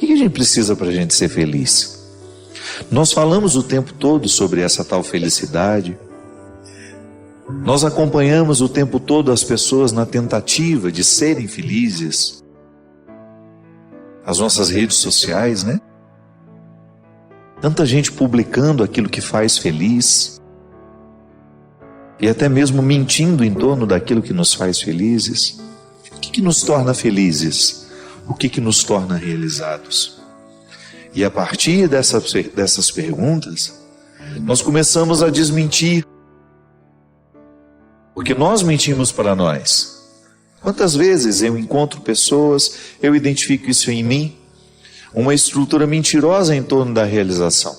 que a gente precisa para a gente ser feliz? Nós falamos o tempo todo sobre essa tal felicidade. Nós acompanhamos o tempo todo as pessoas na tentativa de serem felizes. As nossas redes sociais, né? Tanta gente publicando aquilo que faz feliz. E até mesmo mentindo em torno daquilo que nos faz felizes. O que nos torna felizes? O que nos torna realizados? E a partir dessas perguntas, nós começamos a desmentir. Porque nós mentimos para nós. Quantas vezes eu encontro pessoas, eu identifico isso em mim, uma estrutura mentirosa em torno da realização.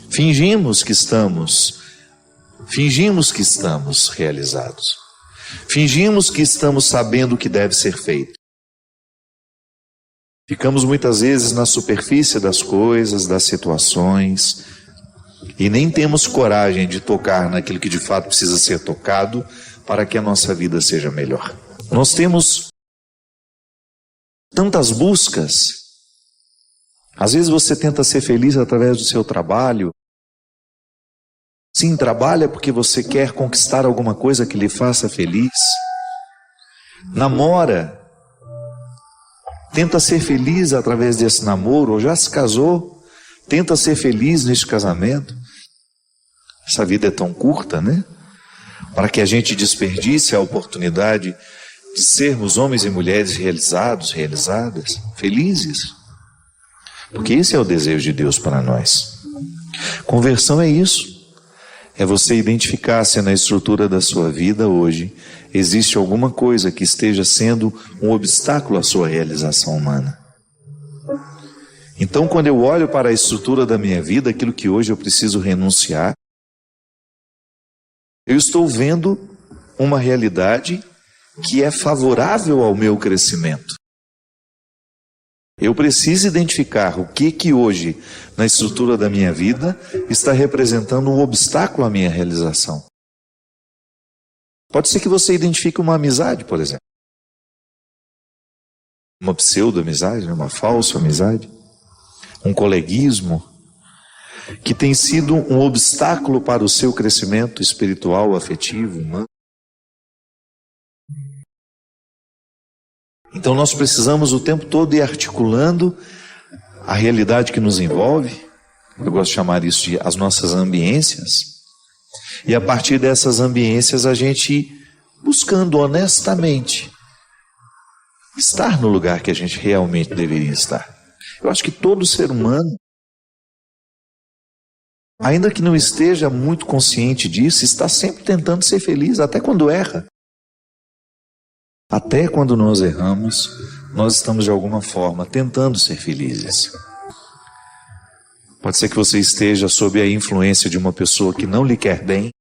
Fingimos que estamos realizados. Fingimos que estamos sabendo o que deve ser feito. Ficamos muitas vezes na superfície das coisas, das situações, e nem temos coragem de tocar naquilo que de fato precisa ser tocado para que a nossa vida seja melhor. Nós temos tantas buscas. Às vezes você tenta ser feliz através do seu trabalho. Sim, trabalha porque você quer conquistar alguma coisa que lhe faça feliz. Namora. Tenta ser feliz através desse namoro, ou já se casou, tenta ser feliz neste casamento. Essa vida é tão curta, né? Para que a gente desperdice a oportunidade de sermos homens e mulheres realizados, realizadas, felizes. Porque esse é o desejo de Deus para nós. Conversão é isso. É você identificar se na estrutura da sua vida hoje existe alguma coisa que esteja sendo um obstáculo à sua realização humana. Então, quando eu olho para a estrutura da minha vida, aquilo que hoje eu preciso renunciar, eu estou vendo uma realidade que é favorável ao meu crescimento. Eu preciso identificar o que hoje, na estrutura da minha vida, está representando um obstáculo à minha realização. Pode ser que você identifique uma amizade, por exemplo. Uma pseudo-amizade, uma falsa amizade. Um coleguismo que tem sido um obstáculo para o seu crescimento espiritual, afetivo, humano. Então nós precisamos o tempo todo ir articulando a realidade que nos envolve. Eu gosto de chamar isso de as nossas ambiências. E a partir dessas ambiências a gente ir buscando honestamente estar no lugar que a gente realmente deveria estar. Eu acho que todo ser humano, ainda que não esteja muito consciente disso, está sempre tentando ser feliz, até quando erra. Até quando nós erramos, nós estamos de alguma forma tentando ser felizes. Pode ser que você esteja sob a influência de uma pessoa que não lhe quer bem,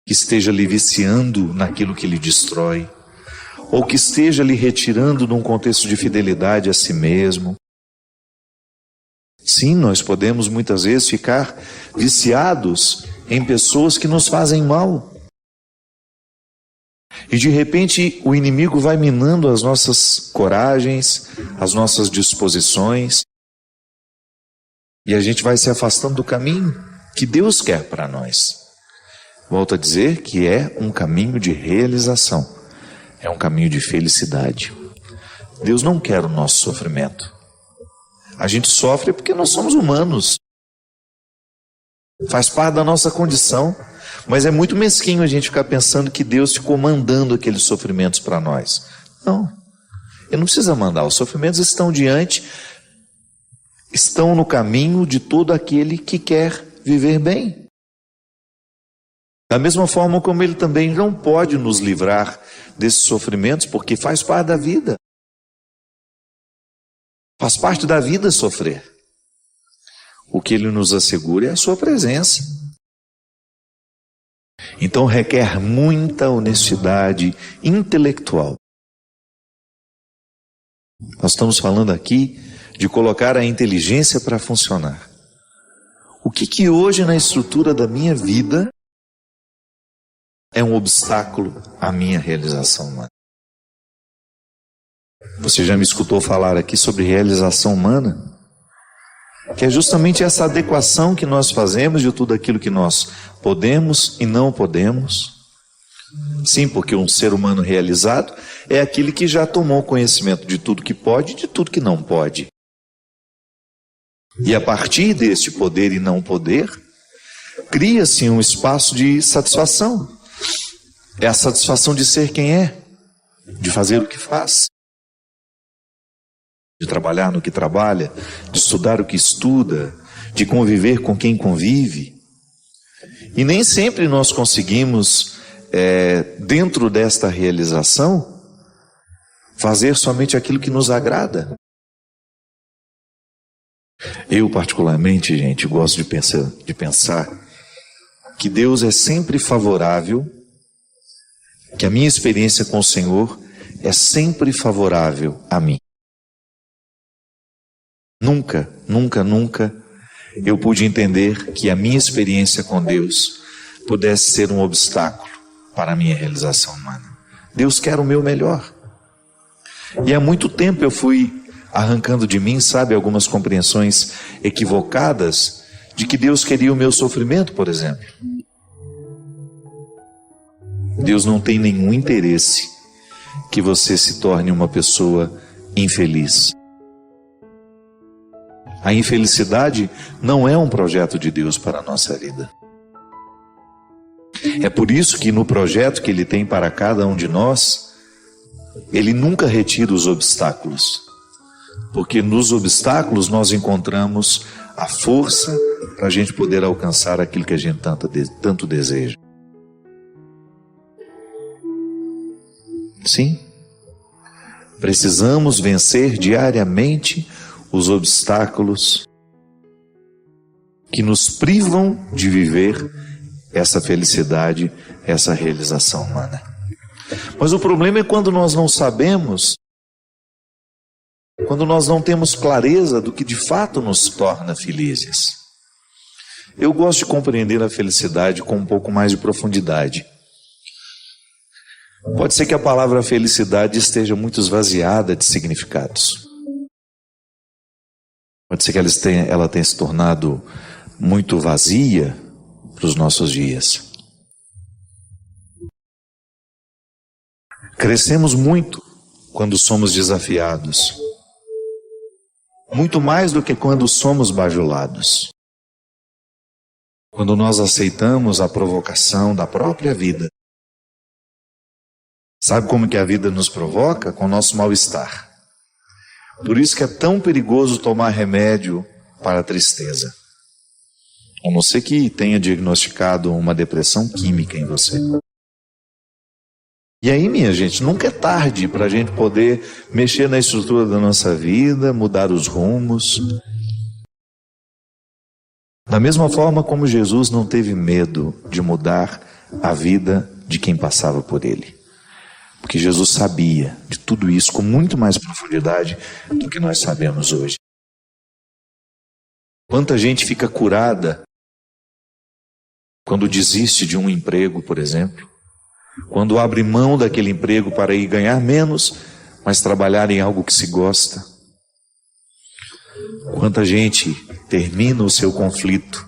que esteja lhe viciando naquilo que lhe destrói, ou que esteja lhe retirando de um contexto de fidelidade a si mesmo. Sim, nós podemos muitas vezes ficar viciados em pessoas que nos fazem mal. E de repente o inimigo vai minando as nossas coragens, as nossas disposições, e a gente vai se afastando do caminho que Deus quer para nós. Volto a dizer que é um caminho de realização, é um caminho de felicidade. Deus não quer o nosso sofrimento. A gente sofre porque nós somos humanos. Faz parte da nossa condição. Mas é muito mesquinho a gente ficar pensando que Deus ficou mandando aqueles sofrimentos para nós. Não. Ele não precisa mandar. Os sofrimentos estão estão no caminho de todo aquele que quer viver bem. Da mesma forma como Ele também não pode nos livrar desses sofrimentos, porque faz parte da vida. Faz parte da vida sofrer. O que Ele nos assegura é a sua presença. Então requer muita honestidade intelectual. Nós estamos falando aqui de colocar a inteligência para funcionar. O que hoje na estrutura da minha vida é um obstáculo à minha realização humana? Você já me escutou falar aqui sobre realização humana? Que é justamente essa adequação que nós fazemos de tudo aquilo que nós podemos e não podemos. Sim, porque um ser humano realizado é aquele que já tomou conhecimento de tudo que pode e de tudo que não pode. E a partir deste poder e não poder, cria-se um espaço de satisfação. É a satisfação de ser quem é, de fazer o que faz, de trabalhar no que trabalha, de estudar o que estuda, de conviver com quem convive. E nem sempre nós conseguimos, dentro desta realização, fazer somente aquilo que nos agrada. Eu, particularmente, gente, gosto de pensar que Deus é sempre favorável, que a minha experiência com o Senhor é sempre favorável a mim. Nunca, nunca, nunca eu pude entender que a minha experiência com Deus pudesse ser um obstáculo para a minha realização humana. Deus quer o meu melhor. E há muito tempo eu fui arrancando de mim, sabe, algumas compreensões equivocadas de que Deus queria o meu sofrimento, por exemplo. Deus não tem nenhum interesse que você se torne uma pessoa infeliz. A infelicidade não é um projeto de Deus para a nossa vida. É por isso que no projeto que Ele tem para cada um de nós, Ele nunca retira os obstáculos. Porque nos obstáculos nós encontramos a força para a gente poder alcançar aquilo que a gente tanto deseja. Sim, precisamos vencer diariamente os obstáculos que nos privam de viver essa felicidade, essa realização humana. Mas o problema é quando nós não sabemos, quando nós não temos clareza do que de fato nos torna felizes. Eu gosto de compreender a felicidade com um pouco mais de profundidade. Pode ser que a palavra felicidade esteja muito esvaziada de significados. Pode ser que ela tenha se tornado muito vazia para os nossos dias. Crescemos muito quando somos desafiados. Muito mais do que quando somos bajulados. Quando nós aceitamos a provocação da própria vida. Sabe como que a vida nos provoca? Com o nosso mal-estar. Por isso que é tão perigoso tomar remédio para a tristeza. A não ser que tenha diagnosticado uma depressão química em você. E aí, minha gente, nunca é tarde para a gente poder mexer na estrutura da nossa vida, mudar os rumos. Da mesma forma como Jesus não teve medo de mudar a vida de quem passava por ele. Porque Jesus sabia de tudo isso com muito mais profundidade do que nós sabemos hoje. Quanta gente fica curada quando desiste de um emprego, por exemplo. Quando abre mão daquele emprego para ir ganhar menos, mas trabalhar em algo que se gosta. Quanta gente termina o seu conflito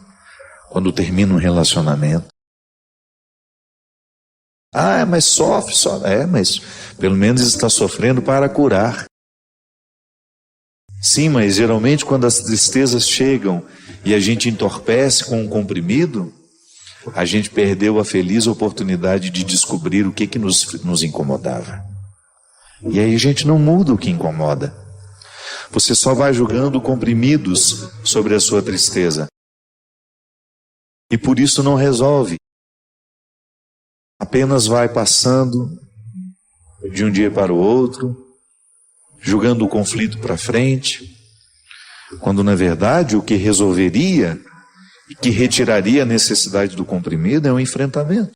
quando termina um relacionamento. Ah, mas sofre, mas pelo menos está sofrendo para curar. Sim, mas geralmente quando as tristezas chegam e a gente entorpece com um comprimido, a gente perdeu a feliz oportunidade de descobrir o que nos incomodava. E aí a gente não muda o que incomoda. Você só vai jogando comprimidos sobre a sua tristeza. E por isso não resolve. Apenas vai passando de um dia para o outro, jogando o conflito para frente, quando na verdade o que resolveria e que retiraria a necessidade do comprimido é um enfrentamento.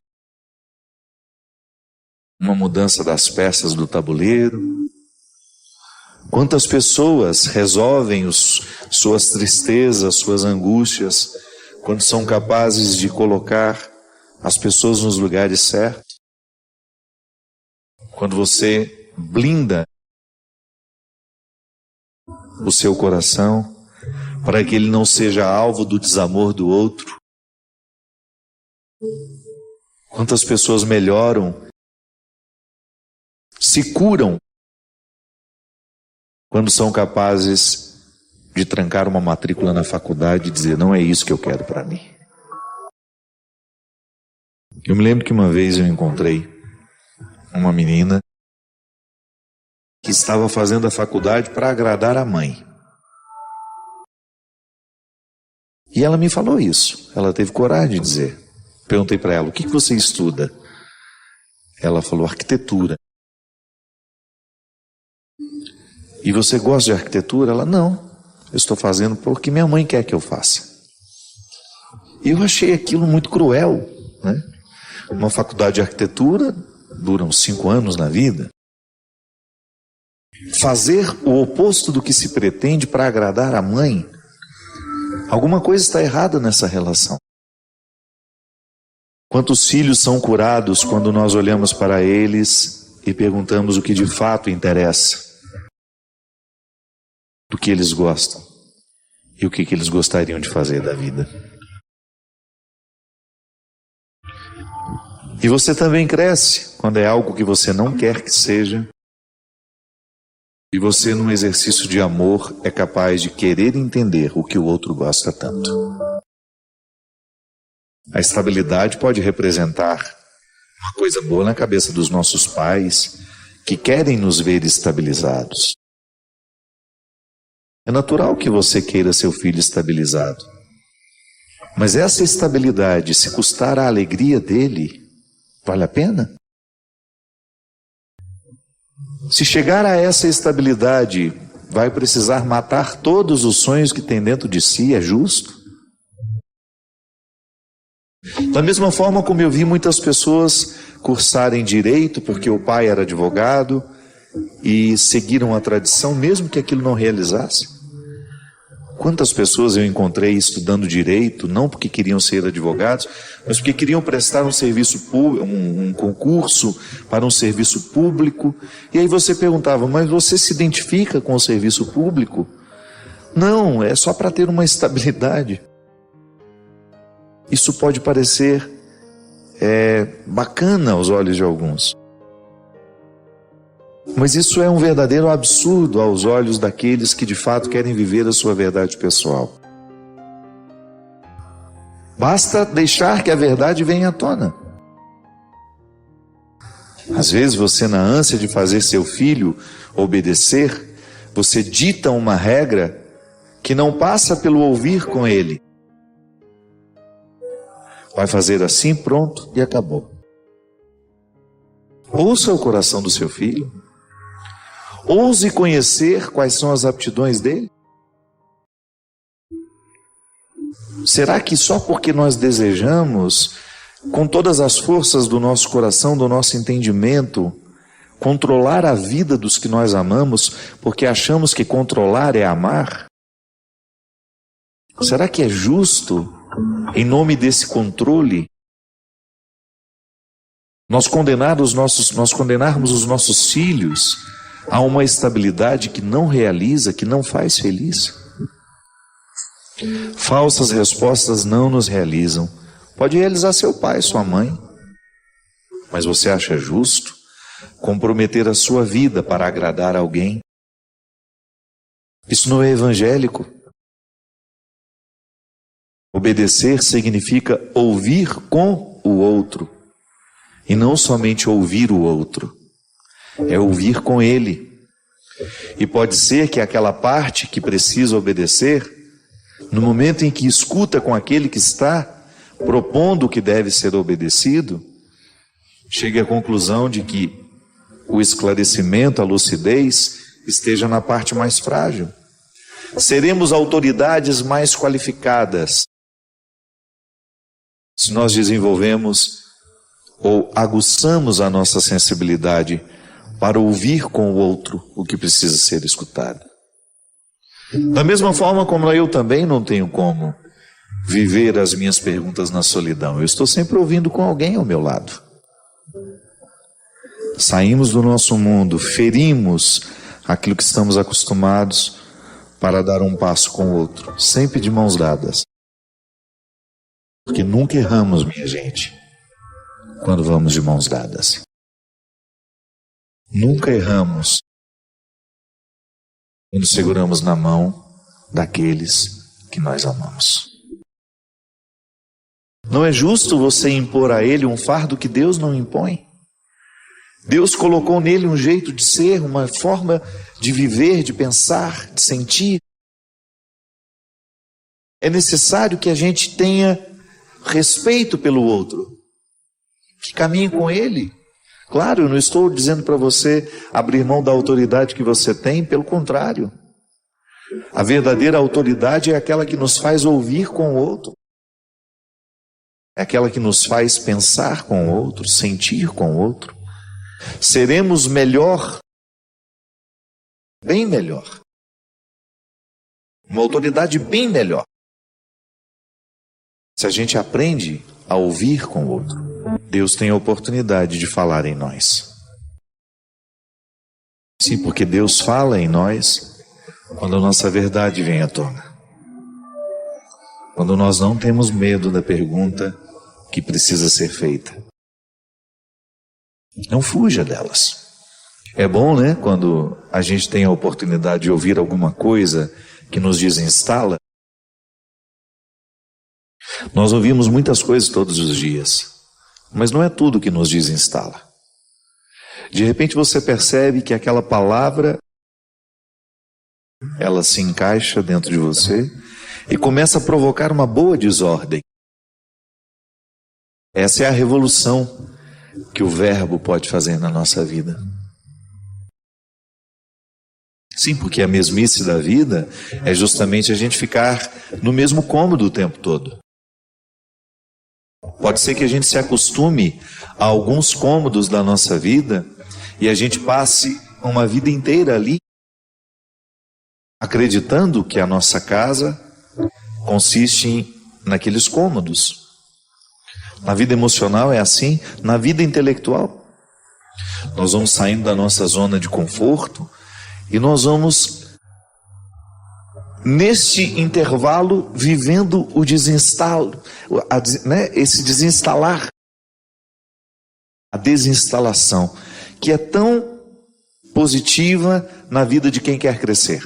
Uma mudança das peças do tabuleiro. Quantas pessoas resolvem suas tristezas, suas angústias, quando são capazes de colocar as pessoas nos lugares certos? Quando você blinda o seu coração, para que ele não seja alvo do desamor do outro. Quantas pessoas melhoram, se curam, quando são capazes de trancar uma matrícula na faculdade e dizer, não é isso que eu quero para mim. Eu me lembro que uma vez eu encontrei uma menina que estava fazendo a faculdade para agradar a mãe. E ela me falou isso, ela teve coragem de dizer. Perguntei para ela, o que você estuda? Ela falou, arquitetura. E você gosta de arquitetura? Ela, não, eu estou fazendo porque minha mãe quer que eu faça. E eu achei aquilo muito cruel, né? Uma faculdade de arquitetura dura uns 5 anos na vida. Fazer o oposto do que se pretende para agradar a mãe, alguma coisa está errada nessa relação. Quantos filhos são curados quando nós olhamos para eles e perguntamos o que de fato interessa, do que eles gostam e o que eles gostariam de fazer da vida. E você também cresce quando é algo que você não quer que seja, e você, num exercício de amor, é capaz de querer entender o que o outro gosta tanto. A estabilidade pode representar uma coisa boa na cabeça dos nossos pais, que querem nos ver estabilizados. É natural que você queira seu filho estabilizado. Mas essa estabilidade, se custar a alegria dele, vale a pena? Se chegar a essa estabilidade, vai precisar matar todos os sonhos que tem dentro de si, é justo? Da mesma forma como eu vi muitas pessoas cursarem direito porque o pai era advogado e seguiram a tradição mesmo que aquilo não realizasse. Quantas pessoas eu encontrei estudando direito, não porque queriam ser advogados, mas porque queriam prestar um serviço público, um concurso para um serviço público. E aí você perguntava, mas você se identifica com o serviço público? Não, é só para ter uma estabilidade. Isso pode parecer bacana aos olhos de alguns. Mas isso é um verdadeiro absurdo aos olhos daqueles que de fato querem viver a sua verdade pessoal. Basta deixar que a verdade venha à tona. Às vezes você, na ânsia de fazer seu filho obedecer, você dita uma regra que não passa pelo ouvir com ele. Vai fazer assim, pronto, e acabou. Ouça o coração do seu filho. Ouse conhecer quais são as aptidões dele. Será que só porque nós desejamos, com todas as forças do nosso coração, do nosso entendimento, controlar a vida dos que nós amamos, porque achamos que controlar é amar? Será que é justo, em nome desse controle, nós condenarmos os nossos filhos a uma estabilidade que não realiza, que não faz feliz? Falsas respostas não nos realizam. Pode realizar seu pai, sua mãe, mas você acha justo comprometer a sua vida para agradar alguém? Isso não é evangélico. Obedecer significa ouvir com o outro, e não somente ouvir o outro, é ouvir com ele. E pode ser que aquela parte que precisa obedecer, no momento em que escuta com aquele que está propondo o que deve ser obedecido, chegue à conclusão de que o esclarecimento, a lucidez, esteja na parte mais frágil. Seremos autoridades mais qualificadas se nós desenvolvemos ou aguçamos a nossa sensibilidade para ouvir com o outro o que precisa ser escutado. Da mesma forma como eu também não tenho como viver as minhas perguntas na solidão. Eu estou sempre ouvindo com alguém ao meu lado. Saímos do nosso mundo, ferimos aquilo que estamos acostumados, para dar um passo com o outro, sempre de mãos dadas. Porque nunca erramos, minha gente, quando vamos de mãos dadas. Nunca erramos quando seguramos na mão daqueles que nós amamos. Não é justo você impor a ele um fardo que Deus não impõe. Deus colocou nele um jeito de ser, uma forma de viver, de pensar, de sentir. É necessário que a gente tenha respeito pelo outro, que caminhe com ele. Claro, eu não estou dizendo para você abrir mão da autoridade que você tem, pelo contrário. A verdadeira autoridade é aquela que nos faz ouvir com o outro. É aquela que nos faz pensar com o outro, sentir com o outro. Seremos melhor, bem melhor. Uma autoridade bem melhor. Se a gente aprende a ouvir com o outro, Deus tem a oportunidade de falar em nós. Sim, porque Deus fala em nós quando a nossa verdade vem à tona. Quando nós não temos medo da pergunta que precisa ser feita. Não fuja delas. É bom, né, quando a gente tem a oportunidade de ouvir alguma coisa que nos desinstala. Nós ouvimos muitas coisas todos os dias, mas não é tudo que nos desinstala. De repente você percebe que aquela palavra, ela se encaixa dentro de você e começa a provocar uma boa desordem. Essa é a revolução que o verbo pode fazer na nossa vida. Sim, porque a mesmice da vida é justamente a gente ficar no mesmo cômodo o tempo todo. Pode ser que a gente se acostume a alguns cômodos da nossa vida e a gente passe uma vida inteira ali, acreditando que a nossa casa consiste naqueles cômodos. Na vida emocional é assim, na vida intelectual. Nós vamos saindo da nossa zona de conforto e nós vamos, neste intervalo, vivendo o desinstalo, esse desinstalar, a desinstalação, que é tão positiva na vida de quem quer crescer.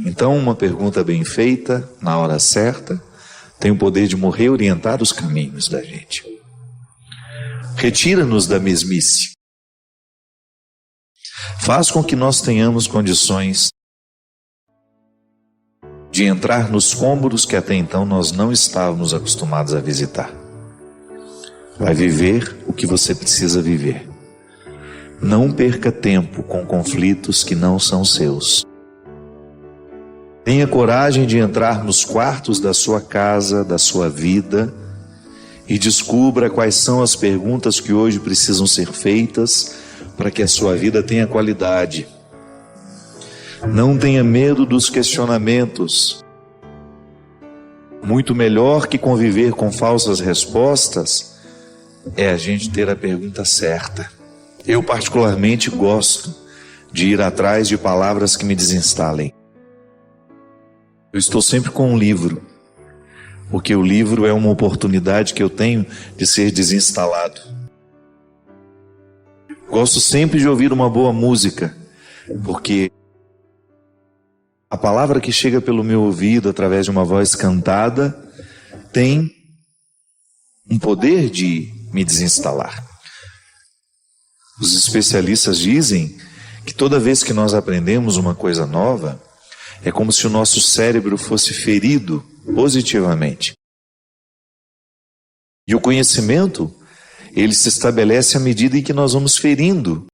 Então, uma pergunta bem feita, na hora certa, tem o poder de reorientar os caminhos da gente. Retira-nos da mesmice. Faz com que nós tenhamos condições de entrar nos cômodos que até então nós não estávamos acostumados a visitar. Vai viver o que você precisa viver. Não perca tempo com conflitos que não são seus. Tenha coragem de entrar nos quartos da sua casa, da sua vida, e descubra quais são as perguntas que hoje precisam ser feitas para que a sua vida tenha qualidade. Não tenha medo dos questionamentos. Muito melhor que conviver com falsas respostas é a gente ter a pergunta certa. Eu particularmente gosto de ir atrás de palavras que me desinstalem. Eu estou sempre com um livro, porque o livro é uma oportunidade que eu tenho de ser desinstalado. Gosto sempre de ouvir uma boa música, porque a palavra que chega pelo meu ouvido através de uma voz cantada tem um poder de me desinstalar. Os especialistas dizem que toda vez que nós aprendemos uma coisa nova, é como se o nosso cérebro fosse ferido positivamente. E o conhecimento, ele se estabelece à medida em que nós vamos ferindo,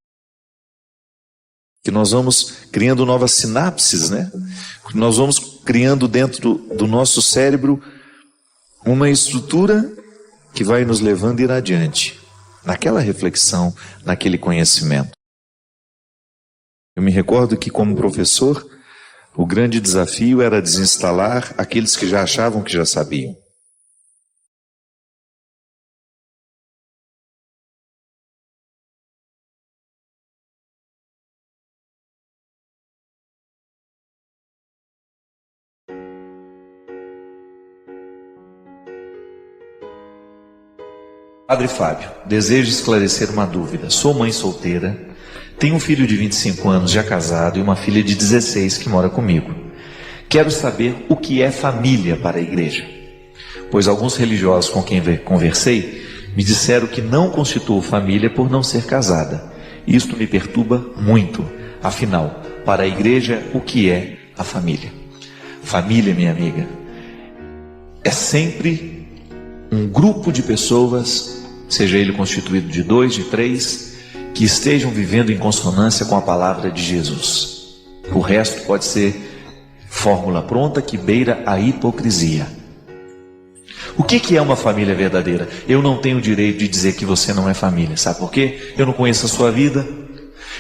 que nós vamos criando novas sinapses, né? Nós vamos criando dentro do nosso cérebro uma estrutura que vai nos levando a ir adiante, naquela reflexão, naquele conhecimento. Eu me recordo que, como professor, o grande desafio era desinstalar aqueles que já achavam que já sabiam. Padre Fábio, desejo esclarecer uma dúvida. Sou mãe solteira, tenho um filho de 25 anos já casado e uma filha de 16 que mora comigo. Quero saber o que é família para a igreja, pois alguns religiosos com quem conversei me disseram que não constituo família por não ser casada. Isto me perturba muito. Afinal, para a igreja, o que é a família? Família, minha amiga, é sempre um grupo de pessoas, seja ele constituído de 2, de 3, que estejam vivendo em consonância com a palavra de Jesus. O resto pode ser fórmula pronta que beira a hipocrisia. O que é uma família verdadeira? Eu não tenho o direito de dizer que você não é família. Sabe por quê? Eu não conheço a sua vida,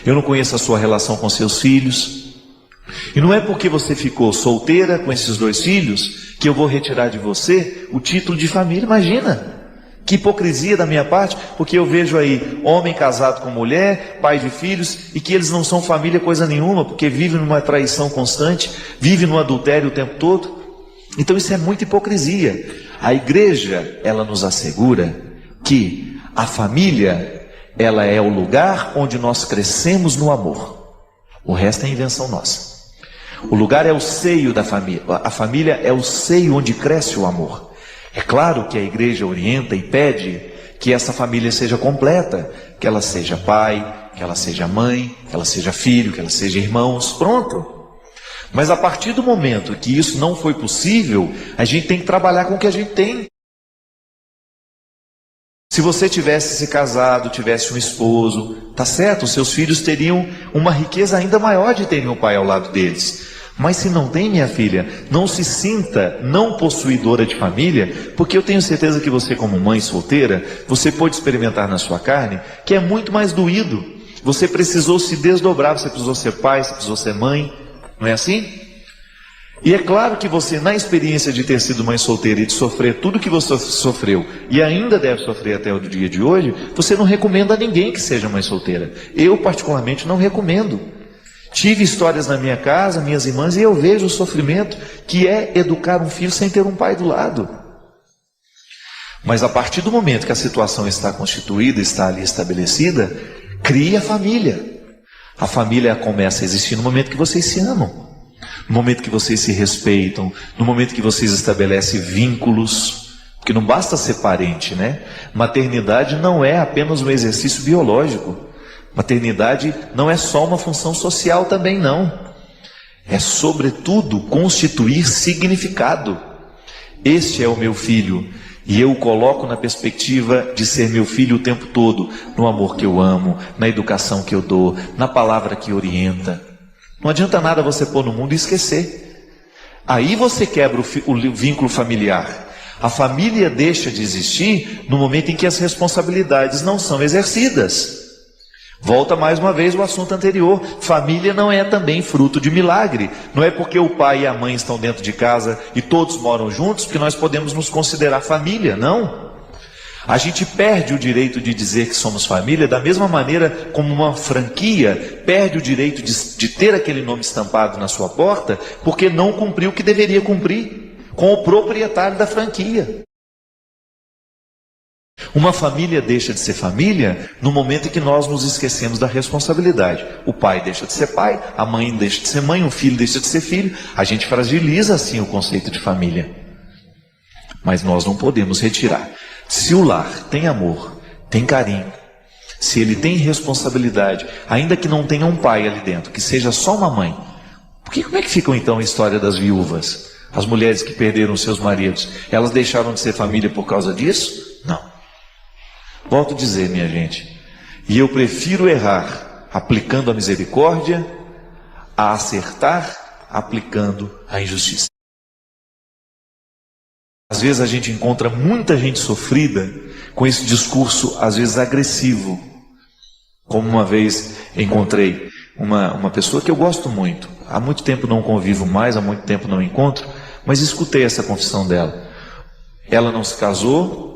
eu não conheço a sua relação com seus filhos. E não é porque você ficou solteira com esses 2 filhos que eu vou retirar de você o título de família. Imagina! Que hipocrisia da minha parte, porque eu vejo aí homem casado com mulher, pai de filhos, e que eles não são família coisa nenhuma, porque vivem numa traição constante, vivem no adultério o tempo todo. Então isso é muita hipocrisia. A igreja, ela nos assegura que a família, ela é o lugar onde nós crescemos no amor. O resto é invenção nossa. O lugar é o seio da família. A família é o seio onde cresce o amor. É claro que a igreja orienta e pede que essa família seja completa, que ela seja pai, que ela seja mãe, que ela seja filho, que ela seja irmãos, pronto. Mas a partir do momento que isso não foi possível, a gente tem que trabalhar com o que a gente tem. Se você tivesse se casado, tivesse um esposo, tá certo, os seus filhos teriam uma riqueza ainda maior de terem um pai ao lado deles. Mas se não tem, minha filha, não se sinta não possuidora de família, porque eu tenho certeza que você, como mãe solteira, você pode experimentar na sua carne que é muito mais doído. Você precisou se desdobrar, você precisou ser pai, você precisou ser mãe, não é assim? E é claro que você, na experiência de ter sido mãe solteira e de sofrer tudo que você sofreu e ainda deve sofrer até o dia de hoje, você não recomenda a ninguém que seja mãe solteira. Eu, particularmente, não recomendo. Tive histórias na minha casa, minhas irmãs, e eu vejo o sofrimento que é educar um filho sem ter um pai do lado. Mas a partir do momento que a situação está constituída, está ali estabelecida, crie a família. A família começa a existir no momento que vocês se amam, no momento que vocês se respeitam, no momento que vocês estabelecem vínculos, porque não basta ser parente, né? Maternidade não é apenas um exercício biológico. Maternidade não é só uma função social também, não. É, sobretudo, constituir significado. Este é o meu filho, e eu o coloco na perspectiva de ser meu filho o tempo todo, no amor que eu amo, na educação que eu dou, na palavra que orienta. Não adianta nada você pôr no mundo e esquecer. Aí você quebra o vínculo familiar. A família deixa de existir no momento em que as responsabilidades não são exercidas. Volta mais uma vez o assunto anterior. Família não é também fruto de milagre. Não é porque o pai e a mãe estão dentro de casa e todos moram juntos que nós podemos nos considerar família, não. A gente perde o direito de dizer que somos família da mesma maneira como uma franquia perde o direito de ter aquele nome estampado na sua porta porque não cumpriu o que deveria cumprir com o proprietário da franquia. Uma família deixa de ser família no momento em que nós nos esquecemos da responsabilidade. O pai deixa de ser pai, a mãe deixa de ser mãe, o filho deixa de ser filho. A gente fragiliza assim o conceito de família. Mas nós não podemos retirar. Se o lar tem amor, tem carinho, se ele tem responsabilidade, ainda que não tenha um pai ali dentro, que seja só uma mãe, como é que fica então a história das viúvas? As mulheres que perderam seus maridos, elas deixaram de ser família por causa disso? Não. Volto a dizer, minha gente, e eu prefiro errar aplicando a misericórdia a acertar aplicando a injustiça. Às vezes a gente encontra muita gente sofrida com esse discurso, às vezes agressivo. Como uma vez encontrei uma pessoa que eu gosto muito. Há muito tempo não convivo mais, há muito tempo não encontro, mas escutei essa confissão dela. Ela não se casou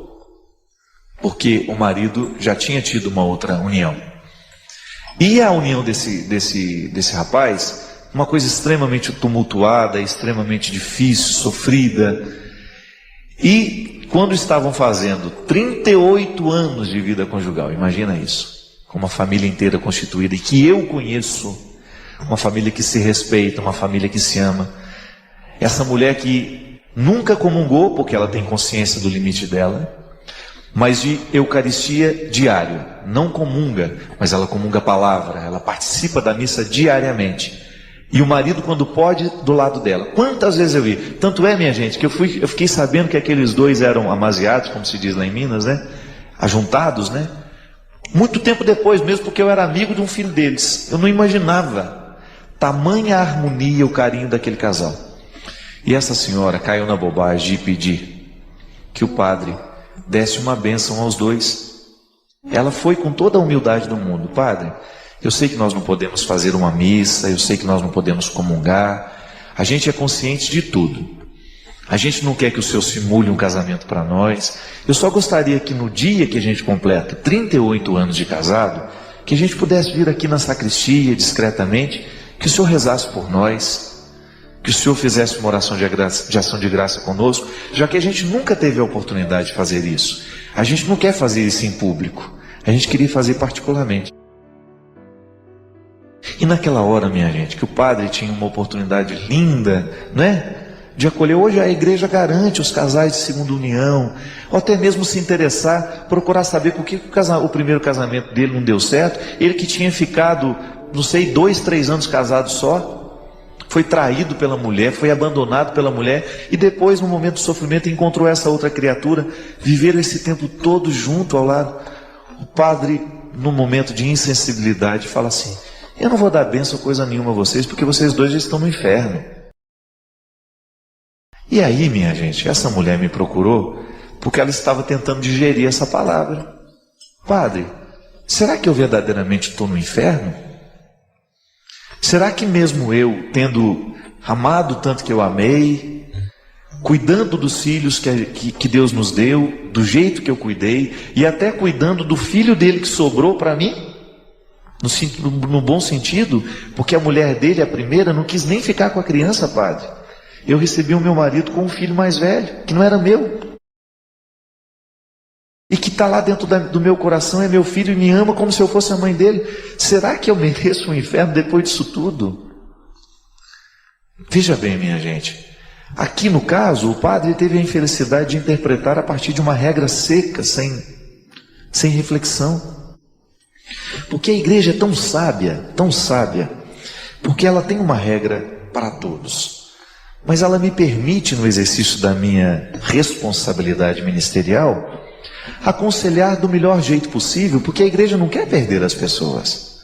porque o marido já tinha tido uma outra união. E a união desse rapaz, uma coisa extremamente tumultuada, extremamente difícil, sofrida. E quando estavam fazendo 38 anos de vida conjugal, imagina isso, com uma família inteira constituída, e que eu conheço, uma família que se respeita, uma família que se ama, essa mulher que nunca comungou, porque ela tem consciência do limite dela, mas de Eucaristia diário, não comunga, mas ela comunga a palavra, ela participa da missa diariamente, e o marido, quando pode, do lado dela. Quantas vezes eu vi? Tanto é, minha gente, que eu fiquei sabendo que aqueles dois eram amaziados, como se diz lá em Minas, né? Ajuntados, né? Muito tempo depois, mesmo porque eu era amigo de um filho deles. Eu não imaginava tamanha harmonia e o carinho daquele casal. E essa senhora caiu na bobagem de pedir que o padre desse uma bênção aos dois. Ela foi com toda a humildade do mundo: padre, eu sei que nós não podemos fazer uma missa, eu sei que nós não podemos comungar, a gente é consciente de tudo, a gente não quer que o senhor simule um casamento para nós, eu só gostaria que no dia que a gente completa 38 anos de casado, que a gente pudesse vir aqui na sacristia discretamente, que o senhor rezasse por nós, que o senhor fizesse uma oração de ação de graça conosco, já que a gente nunca teve a oportunidade de fazer isso. A gente não quer fazer isso em público, a gente queria fazer particularmente. E naquela hora, minha gente, que o padre tinha uma oportunidade linda, não é? De acolher. Hoje a igreja garante os casais de segunda união, ou até mesmo se interessar, procurar saber por que o primeiro casamento dele não deu certo. Ele que tinha ficado, não sei, 2, 3 anos casado só, foi traído pela mulher, foi abandonado pela mulher, e depois, no momento do sofrimento, encontrou essa outra criatura, viveram esse tempo todo junto ao lado. O padre, no momento de insensibilidade, fala assim: eu não vou dar bênção coisa nenhuma a vocês, porque vocês dois já estão no inferno. E aí, minha gente, essa mulher me procurou porque ela estava tentando digerir essa palavra. Padre, será que eu verdadeiramente estou no inferno? Será que mesmo eu, tendo amado tanto que eu amei, cuidando dos filhos que Deus nos deu, do jeito que eu cuidei, e até cuidando do filho dele que sobrou para mim, no bom sentido, porque a mulher dele, a primeira, não quis nem ficar com a criança, padre. Eu recebi o meu marido com um filho mais velho, que não era meu, e que está lá dentro do meu coração, é meu filho e me ama como se eu fosse a mãe dele. Será que eu mereço um inferno depois disso tudo? Veja bem, minha gente, aqui no caso, o padre teve a infelicidade de interpretar a partir de uma regra seca, sem reflexão. Porque a igreja é tão sábia, porque ela tem uma regra para todos, mas ela me permite, no exercício da minha responsabilidade ministerial, aconselhar do melhor jeito possível, porque a igreja não quer perder as pessoas.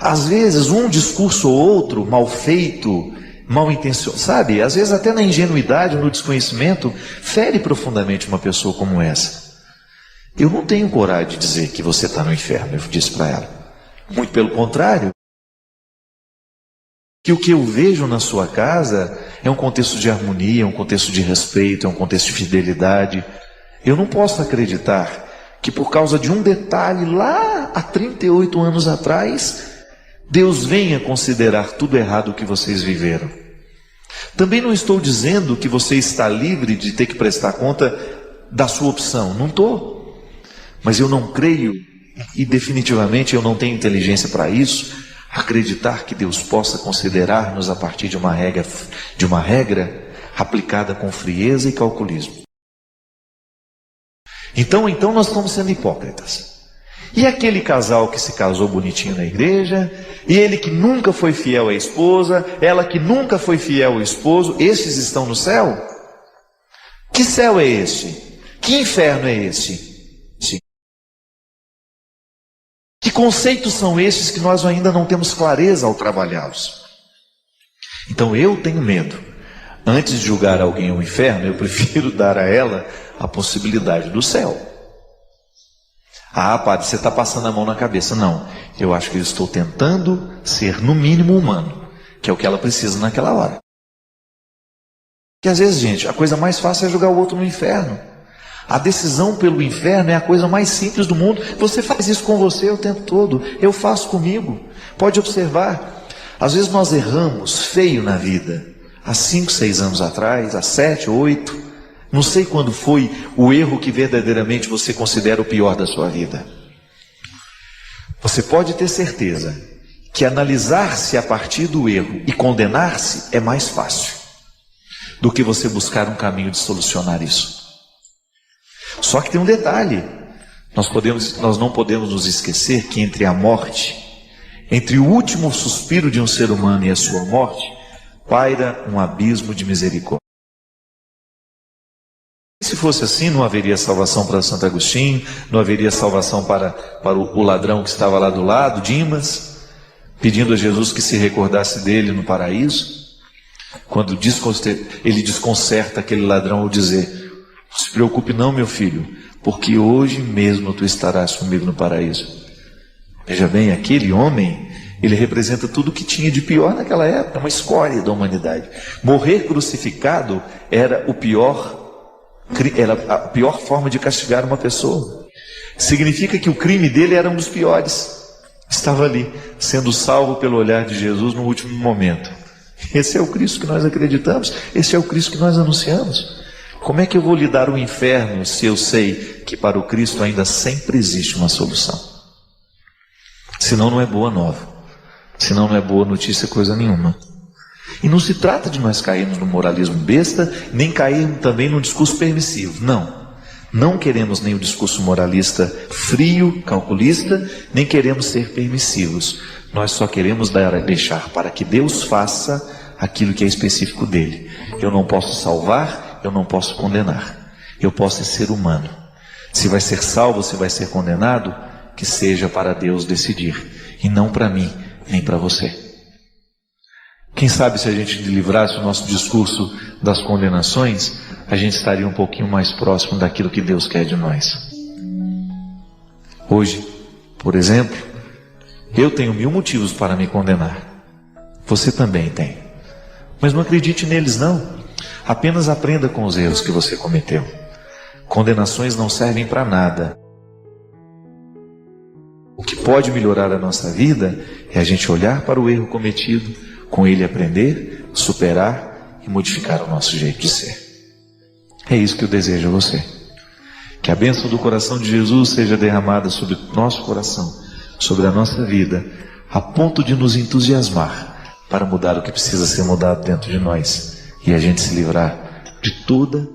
Às vezes um discurso ou outro, mal feito, mal intencionado, sabe? Às vezes até na ingenuidade, no desconhecimento, fere profundamente uma pessoa como essa. Eu não tenho coragem de dizer que você está no inferno, eu disse para ela. Muito pelo contrário. Que o que eu vejo na sua casa é um contexto de harmonia, um contexto de respeito, é um contexto de fidelidade. Eu não posso acreditar que por causa de um detalhe lá há 38 anos atrás, Deus venha considerar tudo errado que vocês viveram. Também não estou dizendo que você está livre de ter que prestar conta da sua opção, não estou. Mas eu não creio, e definitivamente eu não tenho inteligência para isso, acreditar que Deus possa considerar-nos a partir de uma regra aplicada com frieza e calculismo. Então nós estamos sendo hipócritas. E aquele casal que se casou bonitinho na igreja, e ele que nunca foi fiel à esposa, ela que nunca foi fiel ao esposo, esses estão no céu? Que céu é esse? Que inferno é esse? Que conceitos são esses que nós ainda não temos clareza ao trabalhá-los? Então eu tenho medo. Antes de julgar alguém ao inferno, eu prefiro dar a ela a possibilidade do céu. Ah, padre, você está passando a mão na cabeça. Não, eu acho que eu estou tentando ser no mínimo humano, que é o que ela precisa naquela hora. Porque às vezes, gente, a coisa mais fácil é jogar o outro no inferno. A decisão pelo inferno é a coisa mais simples do mundo. Você faz isso com você o tempo todo, eu faço comigo. Pode observar, às vezes nós erramos feio na vida. Há 5, 6 anos atrás, há 7, 8, Não sei quando foi o erro que verdadeiramente você considera o pior da sua vida. Você pode ter certeza que analisar-se a partir do erro e condenar-se é mais fácil do que você buscar um caminho de solucionar isso. Só que tem um detalhe: nós não podemos nos esquecer que entre a morte, entre o último suspiro de um ser humano e a sua morte, paira um abismo de misericórdia. Se fosse assim, não haveria salvação para Santo Agostinho, não haveria salvação para o ladrão que estava lá do lado, Dimas, pedindo a Jesus que se recordasse dele no paraíso. Quando ele desconcerta aquele ladrão ao dizer: não se preocupe não, meu filho, porque hoje mesmo tu estarás comigo no paraíso. Veja bem, aquele homem, ele representa tudo o que tinha de pior naquela época, uma escória da humanidade. Morrer crucificado era a pior forma de castigar uma pessoa. Significa que o crime dele era um dos piores. Estava ali, sendo salvo pelo olhar de Jesus no último momento. Esse é o Cristo que nós acreditamos, esse é o Cristo que nós anunciamos. Como é que eu vou lidar o inferno se eu sei que para o Cristo ainda sempre existe uma solução? Senão não é boa nova, senão não é boa notícia coisa nenhuma. E não se trata de nós cairmos no moralismo besta, nem cairmos também no discurso permissivo. Não queremos nem o discurso moralista frio, calculista, nem queremos ser permissivos. Nós só queremos deixar para que Deus faça aquilo que é específico dele. Eu não posso salvar, eu não posso condenar. Eu posso ser humano. Se vai ser salvo, se vai ser condenado, que seja para Deus decidir, e não para mim, nem para você. Quem sabe se a gente livrasse o nosso discurso das condenações, a gente estaria um pouquinho mais próximo daquilo que Deus quer de nós. Hoje, por exemplo, eu tenho 1000 motivos para me condenar. Você também tem. Mas não acredite neles não. Apenas aprenda com os erros que você cometeu. Condenações não servem para nada. O que pode melhorar a nossa vida é a gente olhar para o erro cometido, com ele aprender, superar e modificar o nosso jeito de ser. É isso que eu desejo a você. Que a bênção do coração de Jesus seja derramada sobre o nosso coração, sobre a nossa vida, a ponto de nos entusiasmar para mudar o que precisa ser mudado dentro de nós e a gente se livrar de toda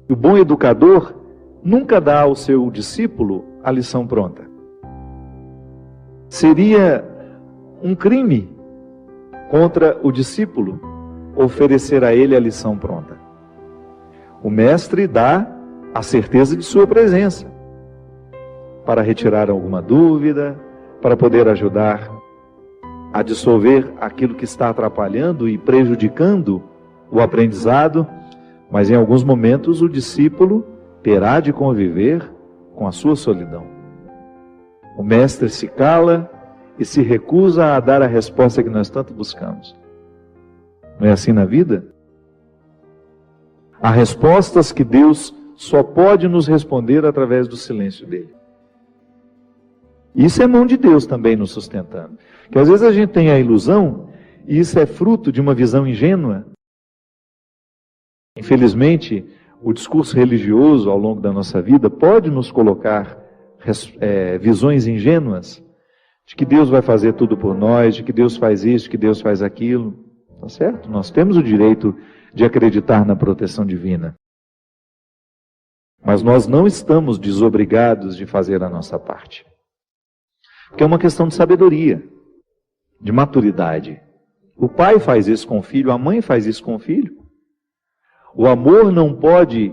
O bom educador nunca dá ao seu discípulo a lição pronta. Seria um crime contra o discípulo oferecer a ele a lição pronta. O mestre dá a certeza de sua presença para retirar alguma dúvida, para poder ajudar a dissolver aquilo que está atrapalhando e prejudicando o aprendizado. Mas em alguns momentos o discípulo terá de conviver com a sua solidão. O mestre se cala e se recusa a dar a resposta que nós tanto buscamos. Não é assim na vida? Há respostas que Deus só pode nos responder através do silêncio dele. Isso é mão de Deus também nos sustentando. Que às vezes a gente tem a ilusão, e isso é fruto de uma visão ingênua. Infelizmente, o discurso religioso ao longo da nossa vida pode nos colocar visões ingênuas de que Deus vai fazer tudo por nós, de que Deus faz isso, de que Deus faz aquilo. Tá certo? Nós temos o direito de acreditar na proteção divina. Mas nós não estamos desobrigados de fazer a nossa parte. Porque é uma questão de sabedoria, de maturidade. O pai faz isso com o filho, a mãe faz isso com o filho. O amor não pode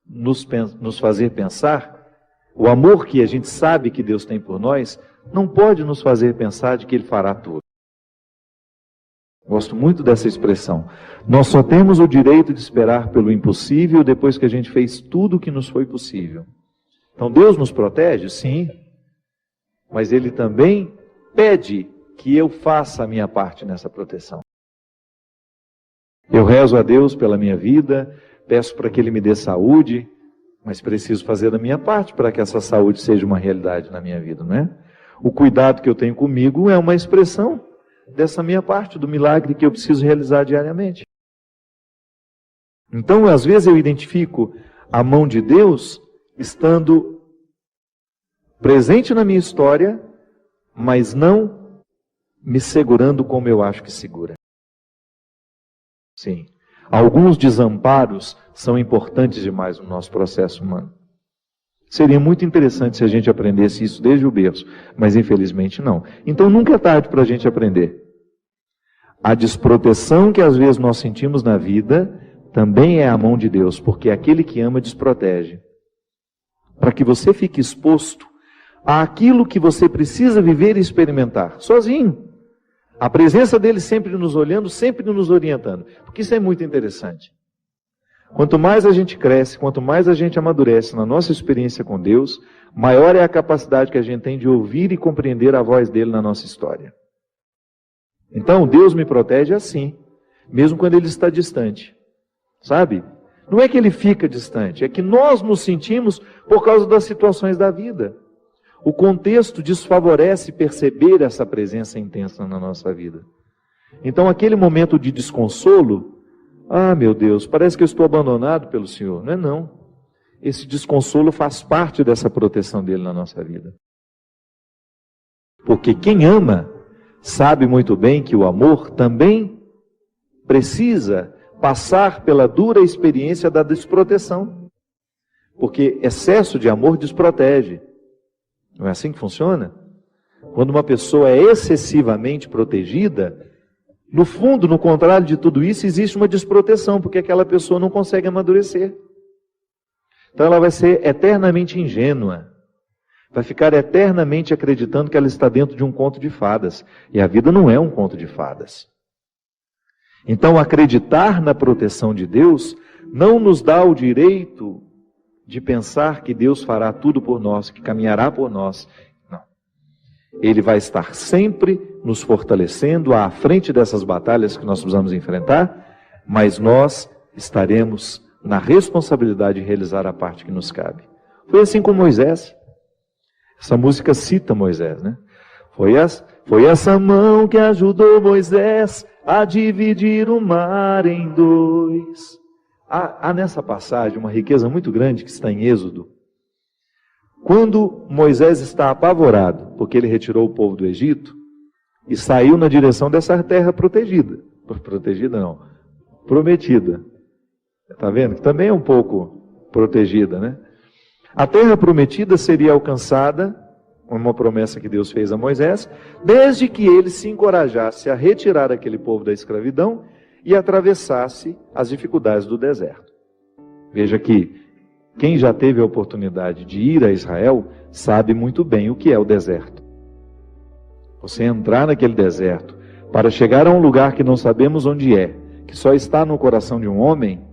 nos fazer pensar, o amor que a gente sabe que Deus tem por nós, não pode nos fazer pensar de que Ele fará tudo. Gosto muito dessa expressão. Nós só temos o direito de esperar pelo impossível depois que a gente fez tudo o que nos foi possível. Então Deus nos protege? Sim. Mas Ele também pede que eu faça a minha parte nessa proteção. Eu rezo a Deus pela minha vida, peço para que Ele me dê saúde, mas preciso fazer da minha parte para que essa saúde seja uma realidade na minha vida, não é? O cuidado que eu tenho comigo é uma expressão dessa minha parte, do milagre que eu preciso realizar diariamente. Então, às vezes eu identifico a mão de Deus estando presente na minha história, mas não me segurando como eu acho que segura. Sim, alguns desamparos são importantes demais no nosso processo humano. Seria muito interessante se a gente aprendesse isso desde o berço, mas infelizmente não. Então nunca é tarde para a gente aprender. A desproteção que às vezes nós sentimos na vida também é a mão de Deus, porque aquele que ama desprotege. Para que você fique exposto àquilo que você precisa viver e experimentar, sozinho. A presença dele sempre nos olhando, sempre nos orientando. Porque isso é muito interessante. Quanto mais a gente cresce, quanto mais a gente amadurece na nossa experiência com Deus, maior é a capacidade que a gente tem de ouvir e compreender a voz dele na nossa história. Então, Deus me protege assim, mesmo quando ele está distante. Sabe? Não é que ele fica distante, é que nós nos sentimos por causa das situações da vida. O contexto desfavorece perceber essa presença intensa na nossa vida. Então, aquele momento de desconsolo, meu Deus, parece que eu estou abandonado pelo Senhor. Não é não. Esse desconsolo faz parte dessa proteção dele na nossa vida. Porque quem ama sabe muito bem que o amor também precisa passar pela dura experiência da desproteção. Porque excesso de amor desprotege. Não é assim que funciona? Quando uma pessoa é excessivamente protegida, no fundo, no contrário de tudo isso, existe uma desproteção, porque aquela pessoa não consegue amadurecer. Então ela vai ser eternamente ingênua. Vai ficar eternamente acreditando que ela está dentro de um conto de fadas. E a vida não é um conto de fadas. Então acreditar na proteção de Deus não nos dá o direito de pensar que Deus fará tudo por nós, que caminhará por nós. Não. Ele vai estar sempre nos fortalecendo à frente dessas batalhas que nós precisamos enfrentar, mas nós estaremos na responsabilidade de realizar a parte que nos cabe. Foi assim com Moisés. Essa música cita Moisés, né? Foi essa mão que ajudou Moisés a dividir o mar em dois. Há nessa passagem uma riqueza muito grande que está em Êxodo. Quando Moisés está apavorado, porque ele retirou o povo do Egito e saiu na direção dessa terra protegida. Protegida não, prometida. Está vendo? Que também é um pouco protegida, né? A terra prometida seria alcançada, uma promessa que Deus fez a Moisés, desde que ele se encorajasse a retirar aquele povo da escravidão e atravessasse as dificuldades do deserto. Veja que quem já teve a oportunidade de ir a Israel sabe muito bem o que é o deserto. Você entrar naquele deserto para chegar a um lugar que não sabemos onde é, que só está no coração de um homem,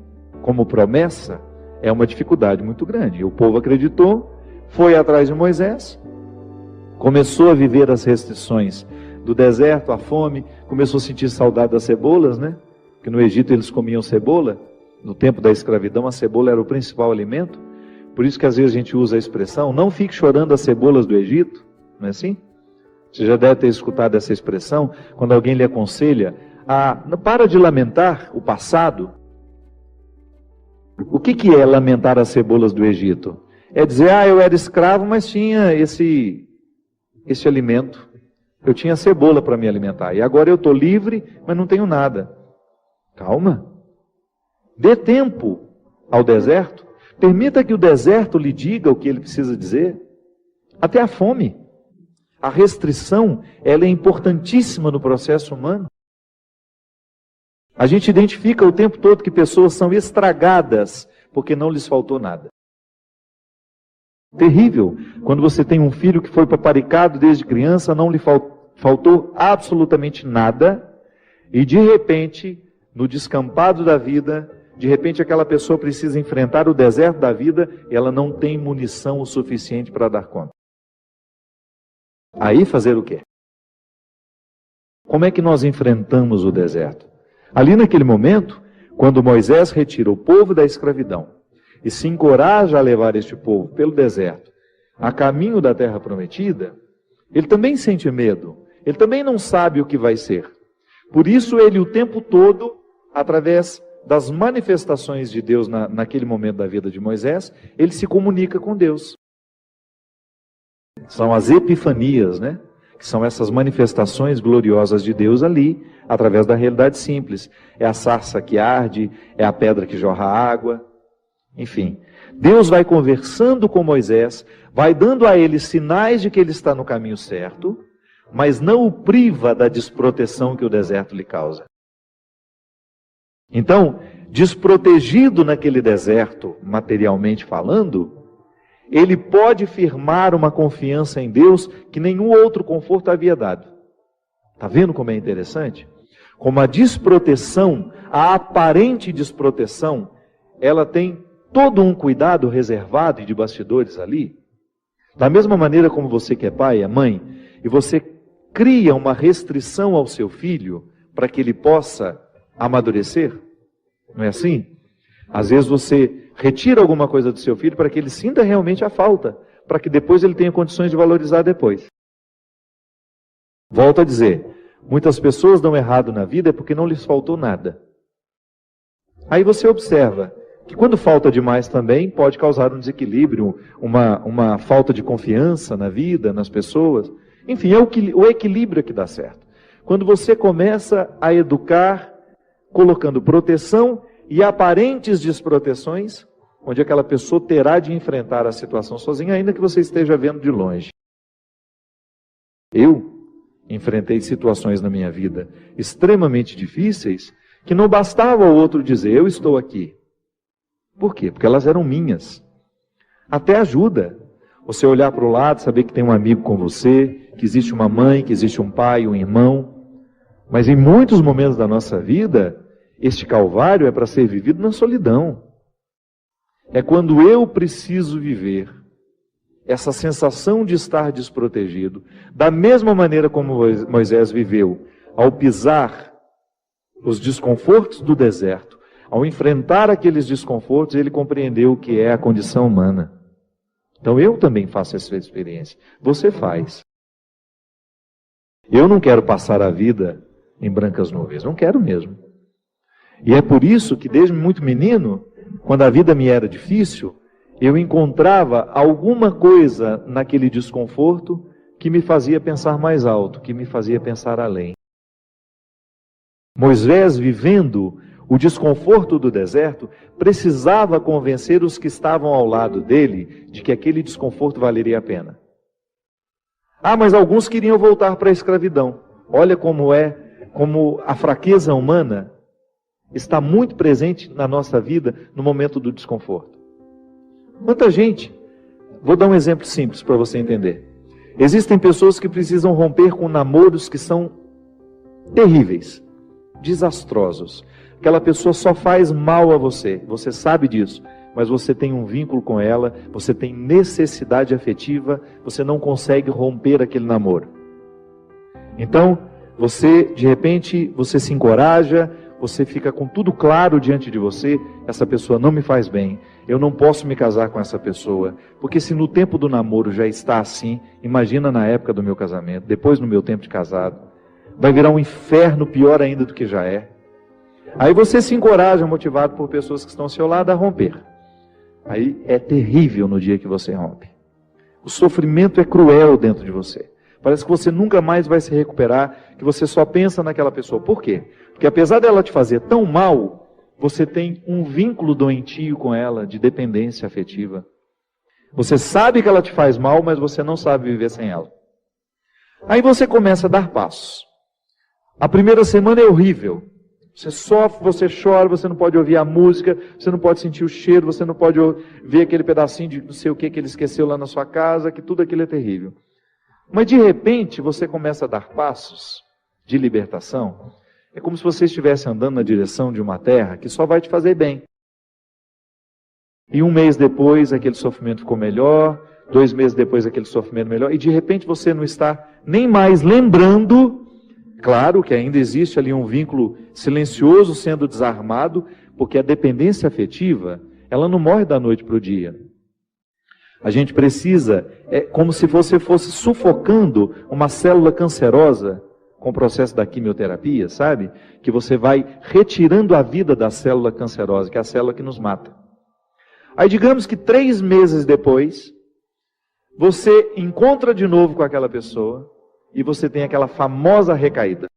como promessa, é uma dificuldade muito grande. E o povo acreditou, foi atrás de Moisés, começou a viver as restrições do deserto, a fome, começou a sentir saudade das cebolas, né? Que no Egito eles comiam cebola, no tempo da escravidão a cebola era o principal alimento, por isso que às vezes a gente usa a expressão, não fique chorando as cebolas do Egito, não é assim? Você já deve ter escutado essa expressão, quando alguém lhe aconselha, para de lamentar o passado. O que é lamentar as cebolas do Egito? É dizer, eu era escravo, mas tinha esse alimento, eu tinha cebola para me alimentar, e agora eu estou livre, mas não tenho nada. Calma. Dê tempo ao deserto. Permita que o deserto lhe diga o que ele precisa dizer. Até a fome. A restrição, ela é importantíssima no processo humano. A gente identifica o tempo todo que pessoas são estragadas porque não lhes faltou nada. Terrível. Quando você tem um filho que foi paparicado desde criança, não lhe faltou absolutamente nada, e de repente, no descampado da vida, de repente aquela pessoa precisa enfrentar o deserto da vida e ela não tem munição o suficiente para dar conta. Aí fazer o quê? Como é que nós enfrentamos o deserto? Ali naquele momento, Quando Moisés retira o povo da escravidão e se encoraja a levar este povo pelo deserto a caminho da terra prometida, ele também sente medo, ele também não sabe o que vai ser. Por isso ele o tempo todo, através das manifestações de Deus naquele momento da vida de Moisés, ele se comunica com Deus. São as epifanias, né? Que são essas manifestações gloriosas de Deus ali, através da realidade simples. É a sarça que arde, é a pedra que jorra água, enfim. Deus vai conversando com Moisés, vai dando a ele sinais de que ele está no caminho certo, mas não o priva da desproteção que o deserto lhe causa. Então, desprotegido naquele deserto, materialmente falando, ele pode firmar uma confiança em Deus que nenhum outro conforto havia dado. Está vendo como é interessante? Como a desproteção, a aparente desproteção, ela tem todo um cuidado reservado e de bastidores ali. Da mesma maneira como você que é pai, é mãe, e você cria uma restrição ao seu filho para que ele possa amadurecer. Não é assim? Às vezes você retira alguma coisa do seu filho para que ele sinta realmente a falta, para que depois ele tenha condições de valorizar depois. Volto a dizer, muitas pessoas dão errado na vida é porque não lhes faltou nada. Aí você observa que quando falta demais também pode causar um desequilíbrio, uma falta de confiança na vida, nas pessoas. Enfim, é o equilíbrio que dá certo. Quando você começa a educar, colocando proteção e aparentes desproteções, onde aquela pessoa terá de enfrentar a situação sozinha, ainda que você esteja vendo de longe. Eu enfrentei situações na minha vida extremamente difíceis, que não bastava o outro dizer, eu estou aqui. Por quê? Porque elas eram minhas. Até ajuda. Você olhar para o lado, saber que tem um amigo com você, que existe uma mãe, que existe um pai, um irmão. Mas em muitos momentos da nossa vida, este calvário é para ser vivido na solidão. É quando eu preciso viver essa sensação de estar desprotegido, da mesma maneira como Moisés viveu, ao pisar os desconfortos do deserto, ao enfrentar aqueles desconfortos, ele compreendeu o que é a condição humana. Então eu também faço essa experiência. Você faz. Eu não quero passar a vida em brancas nuvens, não quero mesmo. E é por isso que desde muito menino, quando a vida me era difícil, eu encontrava alguma coisa naquele desconforto que me fazia pensar mais alto, que me fazia pensar além. Moisés, vivendo o desconforto do deserto, precisava convencer os que estavam ao lado dele de que aquele desconforto valeria a pena. Ah, mas alguns queriam voltar para a escravidão. Olha como a fraqueza humana está muito presente na nossa vida no momento do desconforto. Quanta gente, vou dar um exemplo simples para você entender. Existem pessoas que precisam romper com namoros que são terríveis, desastrosos. Aquela pessoa só faz mal a você, você sabe disso, mas você tem um vínculo com ela, você tem necessidade afetiva, você não consegue romper aquele namoro. Então, de repente, você se encoraja, você fica com tudo claro diante de você, essa pessoa não me faz bem, eu não posso me casar com essa pessoa, porque se no tempo do namoro já está assim, imagina na época do meu casamento, depois no meu tempo de casado, vai virar um inferno pior ainda do que já é. Aí você se encoraja, motivado por pessoas que estão ao seu lado, a romper. Aí é terrível no dia que você rompe. O sofrimento é cruel dentro de você. Parece que você nunca mais vai se recuperar, que você só pensa naquela pessoa. Por quê? Porque apesar dela te fazer tão mal, você tem um vínculo doentio com ela, de dependência afetiva. Você sabe que ela te faz mal, mas você não sabe viver sem ela. Aí você começa a dar passos. A primeira semana é horrível. Você sofre, você chora, você não pode ouvir a música, você não pode sentir o cheiro, você não pode ver aquele pedacinho de não sei o que ele esqueceu lá na sua casa, que tudo aquilo é terrível. Mas de repente você começa a dar passos de libertação. É como se você estivesse andando na direção de uma terra que só vai te fazer bem. E um mês depois aquele sofrimento ficou melhor, 2 meses depois aquele sofrimento melhor, e de repente você não está nem mais lembrando. Claro que ainda existe ali um vínculo silencioso sendo desarmado, Porque a dependência afetiva, ela não morre da noite para o dia. A gente precisa, é como se você fosse sufocando uma célula cancerosa com o processo da quimioterapia, sabe? Que você vai retirando a vida da célula cancerosa, que é a célula que nos mata. Aí digamos que 3 meses depois, você encontra de novo com aquela pessoa e você tem aquela famosa recaída.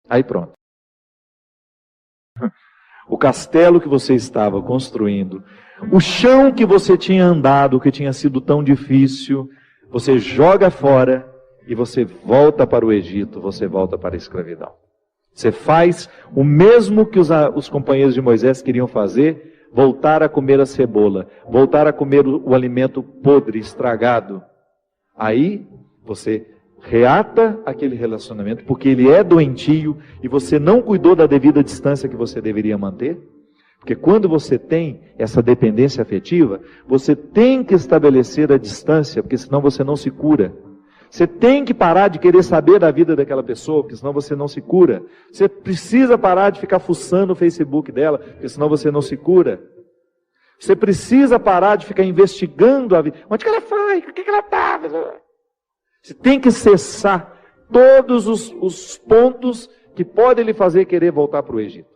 Aí pronto. O castelo que você estava construindo, o chão que você tinha andado, que tinha sido tão difícil, você joga fora e você volta para o Egito, você volta para a escravidão. Você faz o mesmo que os companheiros de Moisés queriam fazer, voltar a comer a cebola, voltar a comer o alimento podre, estragado. Aí você reata aquele relacionamento, porque ele é doentio e você não cuidou da devida distância que você deveria manter. Porque quando você tem essa dependência afetiva, você tem que estabelecer a distância, porque senão você não se cura. Você tem que parar de querer saber da vida daquela pessoa, porque senão você não se cura. Você precisa parar de ficar fuçando o Facebook dela, porque senão você não se cura. Você precisa parar de ficar investigando a vida. Onde que ela foi? O que ela estava? Você tem que cessar todos os pontos que podem lhe fazer querer voltar para o Egito.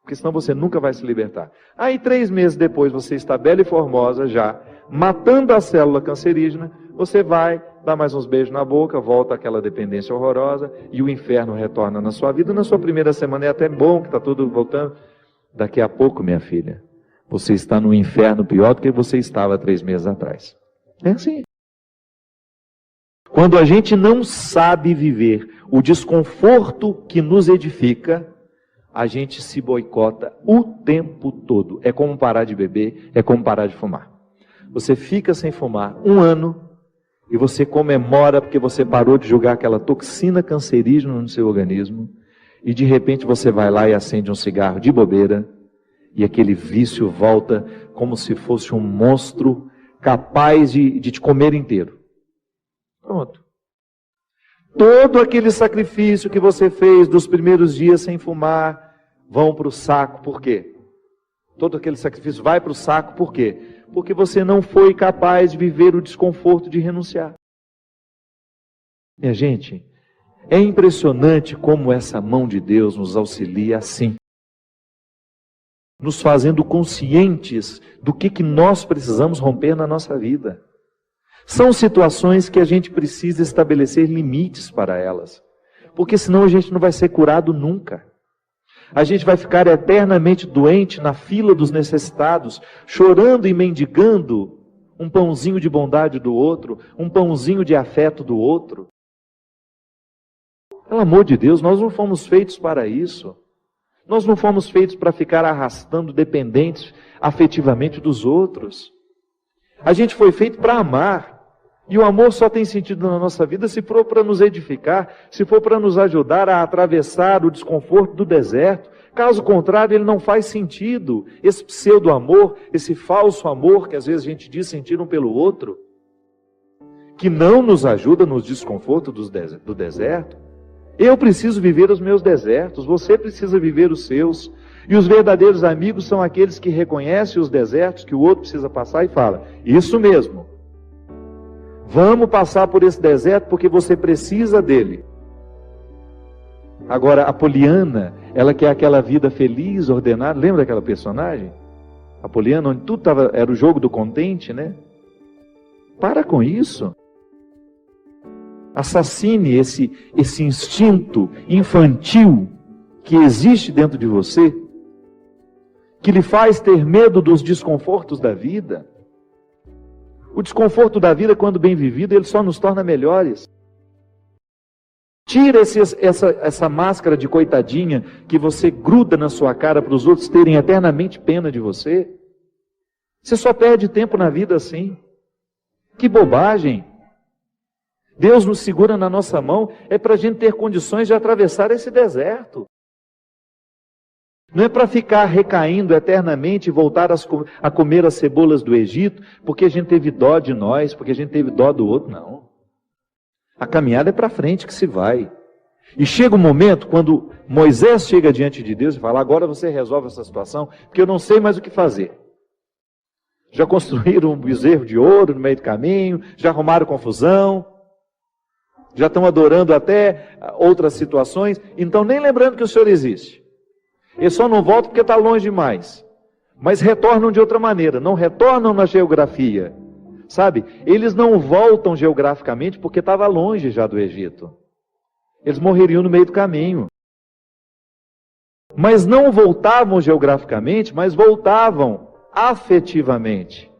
Porque senão você nunca vai se libertar. Aí 3 meses depois você está bela e formosa já, matando a célula cancerígena, você vai dar mais uns beijos na boca, volta àquela dependência horrorosa e o inferno retorna na sua vida. Na sua primeira semana é até bom que está tudo voltando. Daqui a pouco, minha filha, você está no inferno pior do que você estava 3 meses atrás. É assim. Quando a gente não sabe viver o desconforto que nos edifica, a gente se boicota o tempo todo. É como parar de beber, é como parar de fumar. Você fica sem fumar 1 ano e você comemora porque você parou de jogar aquela toxina cancerígena no seu organismo e de repente você vai lá e acende um cigarro de bobeira e aquele vício volta como se fosse um monstro capaz de te comer inteiro. Pronto. Todo aquele sacrifício que você fez dos primeiros dias sem fumar vão para o saco. Por quê? Todo aquele sacrifício vai para o saco. Por quê? Porque você não foi capaz de viver o desconforto de renunciar. Minha gente, é impressionante como essa mão de Deus nos auxilia assim. Nos fazendo conscientes do que nós precisamos romper na nossa vida. São situações que a gente precisa estabelecer limites para elas. Porque senão a gente não vai ser curado nunca. A gente vai ficar eternamente doente na fila dos necessitados, chorando e mendigando um pãozinho de bondade do outro, um pãozinho de afeto do outro. Pelo amor de Deus, nós não fomos feitos para isso. Nós não fomos feitos para ficar arrastando dependentes afetivamente dos outros. A gente foi feito para amar. E o amor só tem sentido na nossa vida se for para nos edificar, se for para nos ajudar a atravessar o desconforto do deserto. Caso contrário, ele não faz sentido. Esse pseudo-amor, esse falso amor que às vezes a gente diz sentir um pelo outro, que não nos ajuda nos desconfortos do deserto. Eu preciso viver os meus desertos, você precisa viver os seus. E os verdadeiros amigos são aqueles que reconhecem os desertos que o outro precisa passar e fala, isso mesmo. Vamos passar por esse deserto porque você precisa dele. Agora, a Poliana, ela quer aquela vida feliz, ordenada. Lembra daquela personagem? A Poliana, onde tudo era o jogo do contente, né? Para com isso. Assassine esse instinto infantil que existe dentro de você, que lhe faz ter medo dos desconfortos da vida. O desconforto da vida, quando bem vivido, ele só nos torna melhores. Tira essa máscara de coitadinha que você gruda na sua cara para os outros terem eternamente pena de você. Você só perde tempo na vida assim. Que bobagem! Deus nos segura na nossa mão é para a gente ter condições de atravessar esse deserto. Não é para ficar recaindo eternamente e voltar a comer as cebolas do Egito, porque a gente teve dó de nós, porque a gente teve dó do outro, não. A caminhada é para frente que se vai. E chega um momento, quando Moisés chega diante de Deus e fala, agora você resolve essa situação, porque eu não sei mais o que fazer. Já construíram um bezerro de ouro no meio do caminho, já arrumaram confusão, já estão adorando até outras situações, então nem lembrando que o Senhor existe. Eles só não voltam porque está longe demais. Mas retornam de outra maneira, não retornam na geografia. Sabe? Eles não voltam geograficamente porque estava longe já do Egito. Eles morreriam no meio do caminho. Mas não voltavam geograficamente, mas voltavam afetivamente.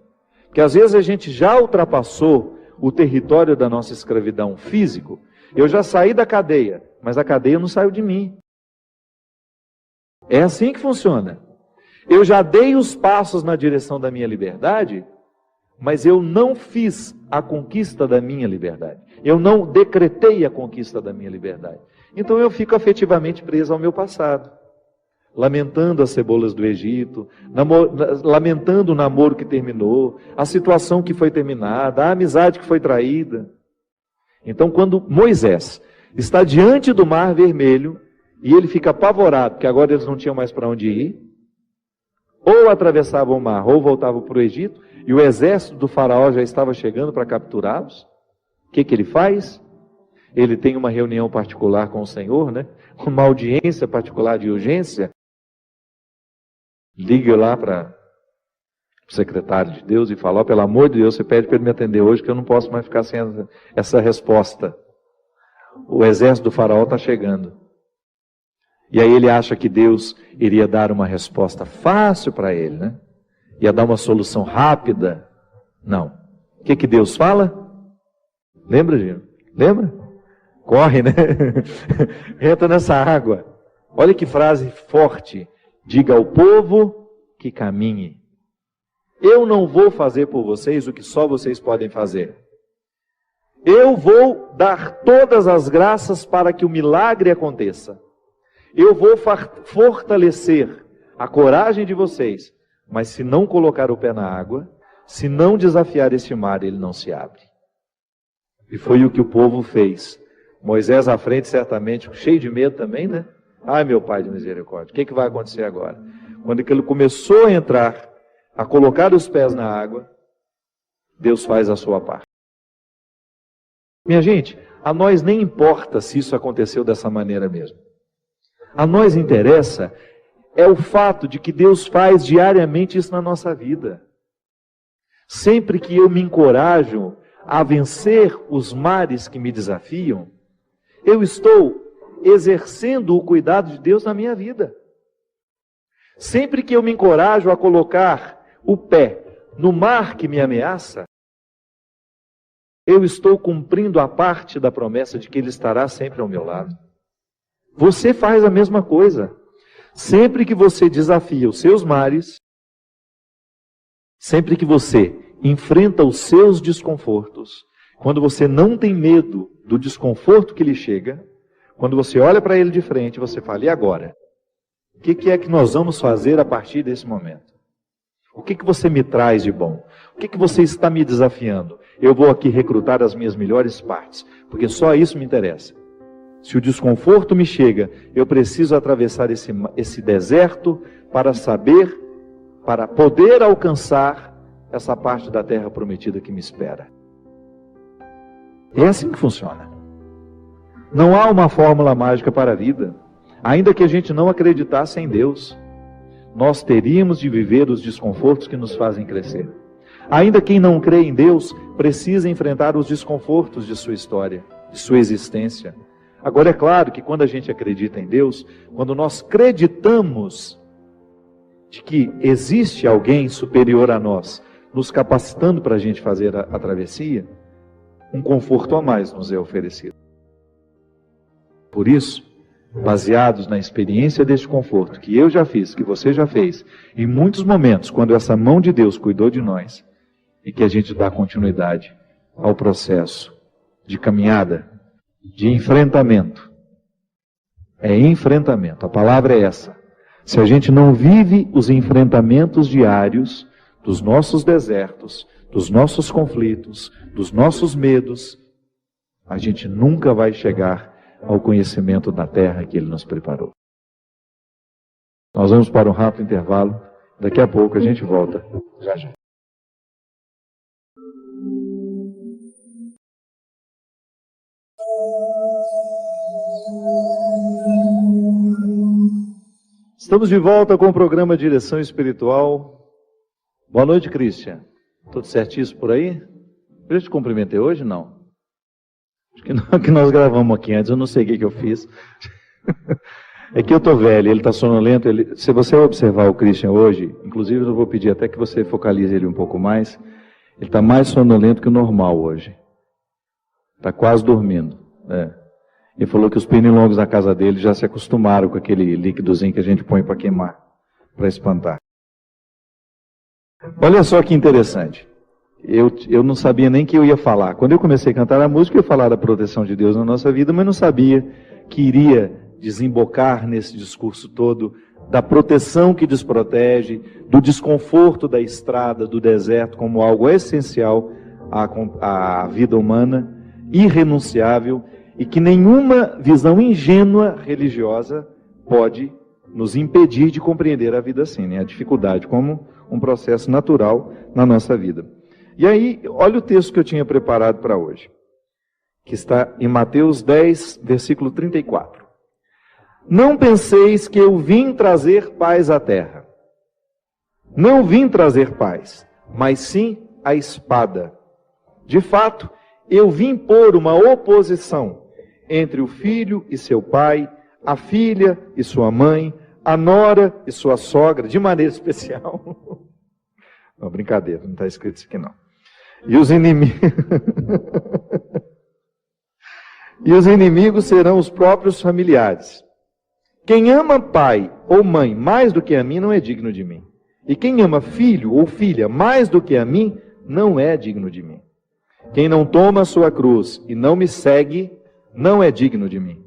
Porque às vezes a gente já ultrapassou o território da nossa escravidão físico. Eu já saí da cadeia, mas a cadeia não saiu de mim. É assim que funciona. Eu já dei os passos na direção da minha liberdade, mas eu não fiz a conquista da minha liberdade. Eu não decretei a conquista da minha liberdade. Então eu fico afetivamente preso ao meu passado. Lamentando as cebolas do Egito, lamentando o namoro que terminou, a situação que foi terminada, a amizade que foi traída. Então quando Moisés está diante do Mar Vermelho, e ele fica apavorado, porque agora eles não tinham mais para onde ir, ou atravessavam o mar, ou voltavam para o Egito, e o exército do faraó já estava chegando para capturá-los. O que ele faz? Ele tem uma reunião particular com o Senhor, né? Uma audiência particular de urgência. Liga lá para o secretário de Deus e fala, pelo amor de Deus, você pede para ele me atender hoje, que eu não posso mais ficar sem essa resposta. O exército do faraó está chegando. E aí ele acha que Deus iria dar uma resposta fácil para ele, né? Ia dar uma solução rápida. Não. O que Deus fala? Lembra, Gino? Lembra? Corre, né? Entra nessa água. Olha que frase forte. Diga ao povo que caminhe. Eu não vou fazer por vocês o que só vocês podem fazer. Eu vou dar todas as graças para que o milagre aconteça. Eu vou fortalecer a coragem de vocês, mas se não colocar o pé na água, se não desafiar este mar, ele não se abre. E foi o que o povo fez. Moisés à frente, certamente, cheio de medo também, né? Ai, meu Pai de misericórdia, o que vai acontecer agora? Quando ele começou a entrar, a colocar os pés na água, Deus faz a sua parte. Minha gente, a nós nem importa se isso aconteceu dessa maneira mesmo. A nós interessa é o fato de que Deus faz diariamente isso na nossa vida. Sempre que eu me encorajo a vencer os mares que me desafiam, eu estou exercendo o cuidado de Deus na minha vida. Sempre que eu me encorajo a colocar o pé no mar que me ameaça, eu estou cumprindo a parte da promessa de que Ele estará sempre ao meu lado. Você faz a mesma coisa. Sempre que você desafia os seus mares, sempre que você enfrenta os seus desconfortos, quando você não tem medo do desconforto que lhe chega, quando você olha para ele de frente, você fala, e agora? O que é que nós vamos fazer a partir desse momento? O que você me traz de bom? O que você está me desafiando? Eu vou aqui recrutar as minhas melhores partes, porque só isso me interessa. Se o desconforto me chega, eu preciso atravessar esse deserto para saber, para poder alcançar essa parte da terra prometida que me espera. É assim que funciona. Não há uma fórmula mágica para a vida. Ainda que a gente não acreditasse em Deus, nós teríamos de viver os desconfortos que nos fazem crescer. Ainda quem não crê em Deus precisa enfrentar os desconfortos de sua história, de sua existência. Agora é claro que quando a gente acredita em Deus, quando nós acreditamos de que existe alguém superior a nós, nos capacitando para a gente fazer a travessia, um conforto a mais nos é oferecido. Por isso, baseados na experiência deste conforto que eu já fiz, que você já fez, em muitos momentos, quando essa mão de Deus cuidou de nós, e que a gente dá continuidade ao processo de caminhada, de enfrentamento. É enfrentamento, a palavra é essa. Se a gente não vive os enfrentamentos diários dos nossos desertos, dos nossos conflitos, dos nossos medos, a gente nunca vai chegar ao conhecimento da terra que Ele nos preparou. Nós vamos para um rápido intervalo. Daqui a pouco a gente volta. Já já. Estamos de volta com o programa Direção Espiritual. Boa noite, Christian. Tudo certíssimo por aí? Eu te cumprimentei hoje? Não. Acho que não, que nós gravamos aqui antes, eu não sei o que eu fiz. É que eu estou velho, ele está sonolento. Se você observar o Christian hoje, inclusive eu vou pedir até que você focalize ele um pouco mais, ele está mais sonolento que o normal hoje. Está quase dormindo. Ele falou que os pernilongos na casa dele já se acostumaram com aquele líquidozinho que a gente põe para queimar, para espantar. Olha só que interessante. Eu não sabia nem que eu ia falar. Quando eu comecei a cantar a música, eu ia falar da proteção de Deus na nossa vida, mas não sabia que iria desembocar nesse discurso todo da proteção que desprotege, do desconforto da estrada, do deserto, como algo essencial à vida humana, irrenunciável, e que nenhuma visão ingênua religiosa pode nos impedir de compreender a vida assim, né? A dificuldade como um processo natural na nossa vida. E aí, olha o texto que eu tinha preparado para hoje, que está em Mateus 10, versículo 34. Não penseis que eu vim trazer paz à terra. Não vim trazer paz, mas sim a espada. De fato, eu vim pôr uma oposição entre o filho e seu pai, a filha e sua mãe, a nora e sua sogra, de maneira especial. Não, brincadeira, não está escrito isso aqui não. E os inimigos serão os próprios familiares. Quem ama pai ou mãe mais do que a mim não é digno de mim. E quem ama filho ou filha mais do que a mim não é digno de mim. Quem não toma a sua cruz e não me segue não é digno de mim.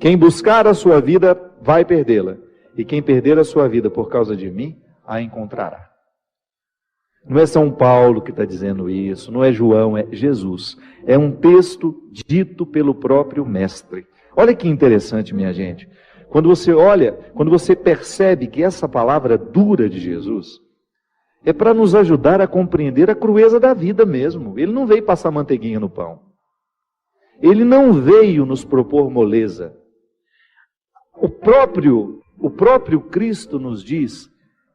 Quem buscar a sua vida vai perdê-la. E quem perder a sua vida por causa de mim, a encontrará. Não é São Paulo que está dizendo isso, não é João, é Jesus. É um texto dito pelo próprio Mestre. Olha que interessante, minha gente. Quando você olha, quando você percebe que essa palavra dura de Jesus é para nos ajudar a compreender a crueza da vida mesmo. Ele não veio passar manteiguinha no pão. Ele não veio nos propor moleza. O próprio Cristo nos diz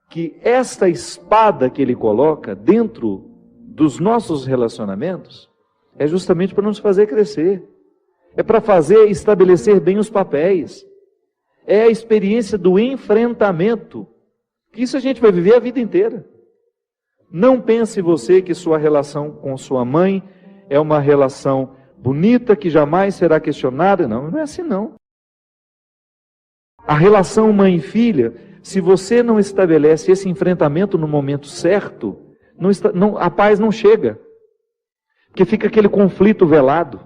que esta espada que Ele coloca dentro dos nossos relacionamentos é justamente para nos fazer crescer. É para estabelecer bem os papéis. É a experiência do enfrentamento. Que isso a gente vai viver a vida inteira. Não pense você que sua relação com sua mãe é uma relação bonita, que jamais será questionada. Não, não é assim não. A relação mãe e filha, se você não estabelece esse enfrentamento no momento certo, a paz não chega. Porque fica aquele conflito velado.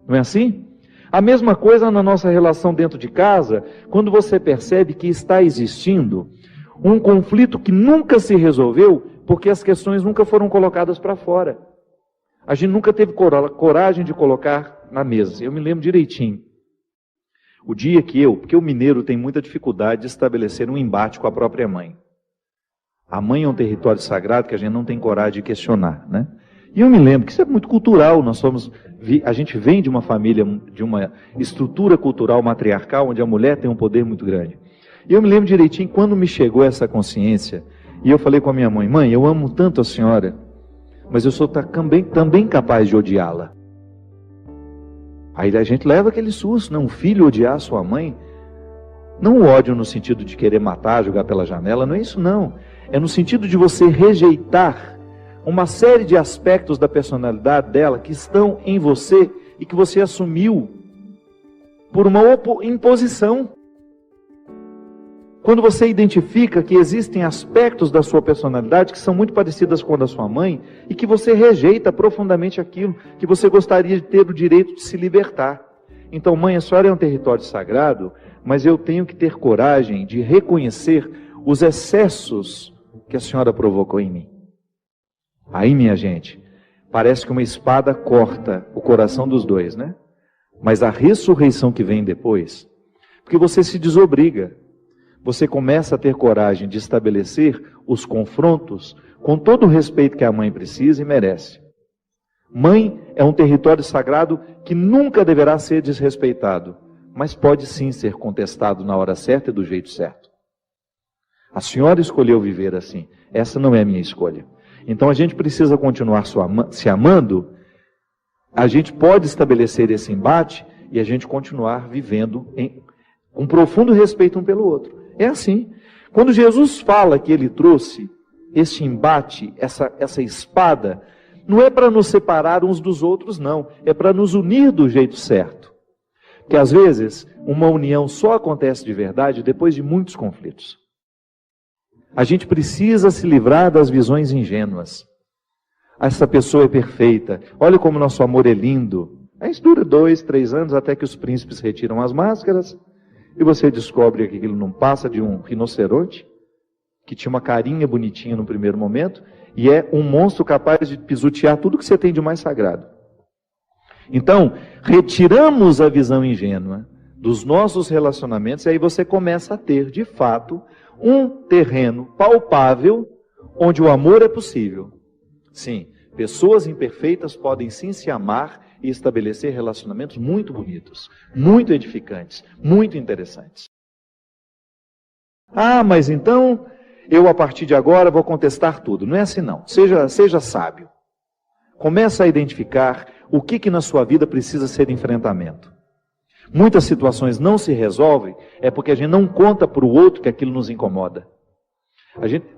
Não é assim? A mesma coisa na nossa relação dentro de casa, quando você percebe que está existindo um conflito que nunca se resolveu, porque as questões nunca foram colocadas para fora. A gente nunca teve coragem de colocar na mesa. Eu me lembro direitinho. O dia que porque o mineiro tem muita dificuldade de estabelecer um embate com a própria mãe. A mãe é um território sagrado que a gente não tem coragem de questionar, né? E eu me lembro que isso é muito cultural. A gente vem de uma família, de uma estrutura cultural matriarcal, onde a mulher tem um poder muito grande. E eu me lembro direitinho quando me chegou essa consciência, e eu falei com a minha mãe: mãe, eu amo tanto a senhora, mas eu sou também capaz de odiá-la. Aí a gente leva aquele susto, não? O filho odiar sua mãe. Não o ódio no sentido de querer matar, jogar pela janela, não é isso não. É no sentido de você rejeitar uma série de aspectos da personalidade dela que estão em você e que você assumiu por uma imposição. Quando você identifica que existem aspectos da sua personalidade que são muito parecidas com a da sua mãe e que você rejeita profundamente aquilo, que você gostaria de ter o direito de se libertar. Então, mãe, a senhora é um território sagrado, mas eu tenho que ter coragem de reconhecer os excessos que a senhora provocou em mim. Aí, minha gente, parece que uma espada corta o coração dos dois, né? mas a ressurreição que vem depois, porque você se desobriga, você começa a ter coragem de estabelecer os confrontos com todo o respeito que a mãe precisa e merece. Mãe é um território sagrado que nunca deverá ser desrespeitado, mas pode sim ser contestado na hora certa e do jeito certo. A senhora escolheu viver assim, essa não é a minha escolha. Então a gente precisa continuar se amando, a gente pode estabelecer esse embate e a gente continuar vivendo com profundo respeito um pelo outro. É assim. Quando Jesus fala que ele trouxe esse embate, essa espada, não é para nos separar uns dos outros, não. É para nos unir do jeito certo. Porque às vezes uma união só acontece de verdade depois de muitos conflitos. A gente precisa se livrar das visões ingênuas. Essa pessoa é perfeita. Olha como nosso amor é lindo. Aí isso dura 2, 3 anos até que os príncipes retiram as máscaras e você descobre que aquilo não passa de um rinoceronte que tinha uma carinha bonitinha no primeiro momento e é um monstro capaz de pisotear tudo que você tem de mais sagrado. Então, retiramos a visão ingênua dos nossos relacionamentos e aí você começa a ter, de fato, um terreno palpável onde o amor é possível. Sim, pessoas imperfeitas podem sim se amar e estabelecer relacionamentos muito bonitos, muito edificantes, muito interessantes. Ah, mas então eu a partir de agora vou contestar tudo. Não é assim não. Seja sábio. Começa a identificar o que na sua vida precisa ser enfrentamento. Muitas situações não se resolvem é porque a gente não conta para o outro que aquilo nos incomoda.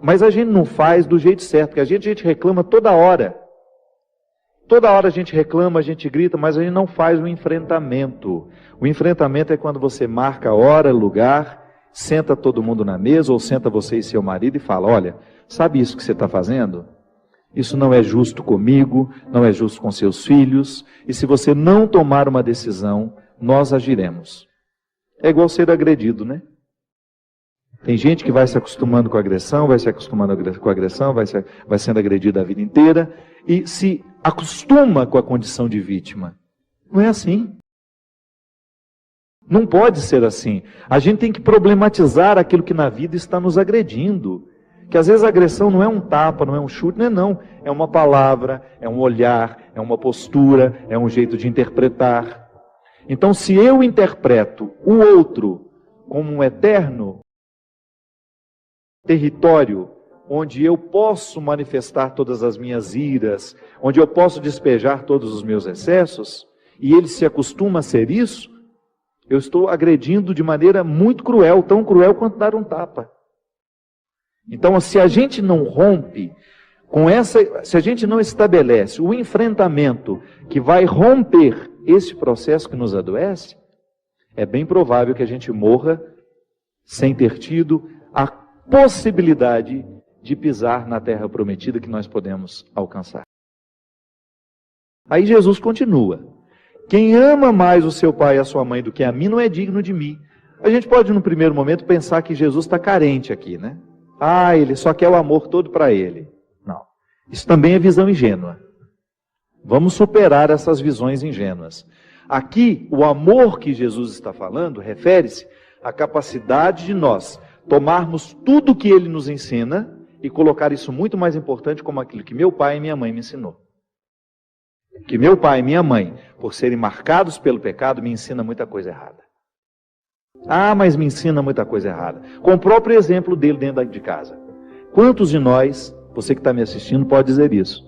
Mas a gente não faz do jeito certo, porque a gente reclama toda hora. Toda hora a gente reclama, a gente grita, mas a gente não faz o enfrentamento. O enfrentamento é quando você marca hora, lugar, senta todo mundo na mesa, ou senta você e seu marido e fala, olha, sabe isso que você está fazendo? Isso não é justo comigo, não é justo com seus filhos, e se você não tomar uma decisão, nós agiremos. É igual ser agredido, né? Tem gente que vai se acostumando com a agressão, vai se acostumando com a agressão, vai sendo agredida a vida inteira e se acostuma com a condição de vítima. Não é assim. Não pode ser assim. A gente tem que problematizar aquilo que na vida está nos agredindo. Que às vezes a agressão não é um tapa, não é um chute, não. É uma palavra, é um olhar, é uma postura, é um jeito de interpretar. Então, se eu interpreto o outro como um eterno território onde eu posso manifestar todas as minhas iras, onde eu posso despejar todos os meus excessos, e ele se acostuma a ser isso, eu estou agredindo de maneira muito cruel, tão cruel quanto dar um tapa. Então, se a gente não rompe se a gente não estabelece o enfrentamento que vai romper esse processo que nos adoece, é bem provável que a gente morra sem ter tido a possibilidade de pisar na terra prometida que nós podemos alcançar. Aí Jesus continua. Quem ama mais o seu pai e a sua mãe do que a mim não é digno de mim. A gente pode, no primeiro momento, pensar que Jesus está carente aqui, né? Ah, ele só quer o amor todo para ele. Não. Isso também é visão ingênua. Vamos superar essas visões ingênuas. Aqui, o amor que Jesus está falando refere-se à capacidade de nós tomarmos tudo que ele nos ensina e colocar isso muito mais importante como aquilo que meu pai e minha mãe me ensinou. Que meu pai e minha mãe, por serem marcados pelo pecado, me ensinam muita coisa errada. Ah, mas me ensina muita coisa errada. Com o próprio exemplo dele dentro de casa. Quantos de nós, você que está me assistindo, pode dizer isso?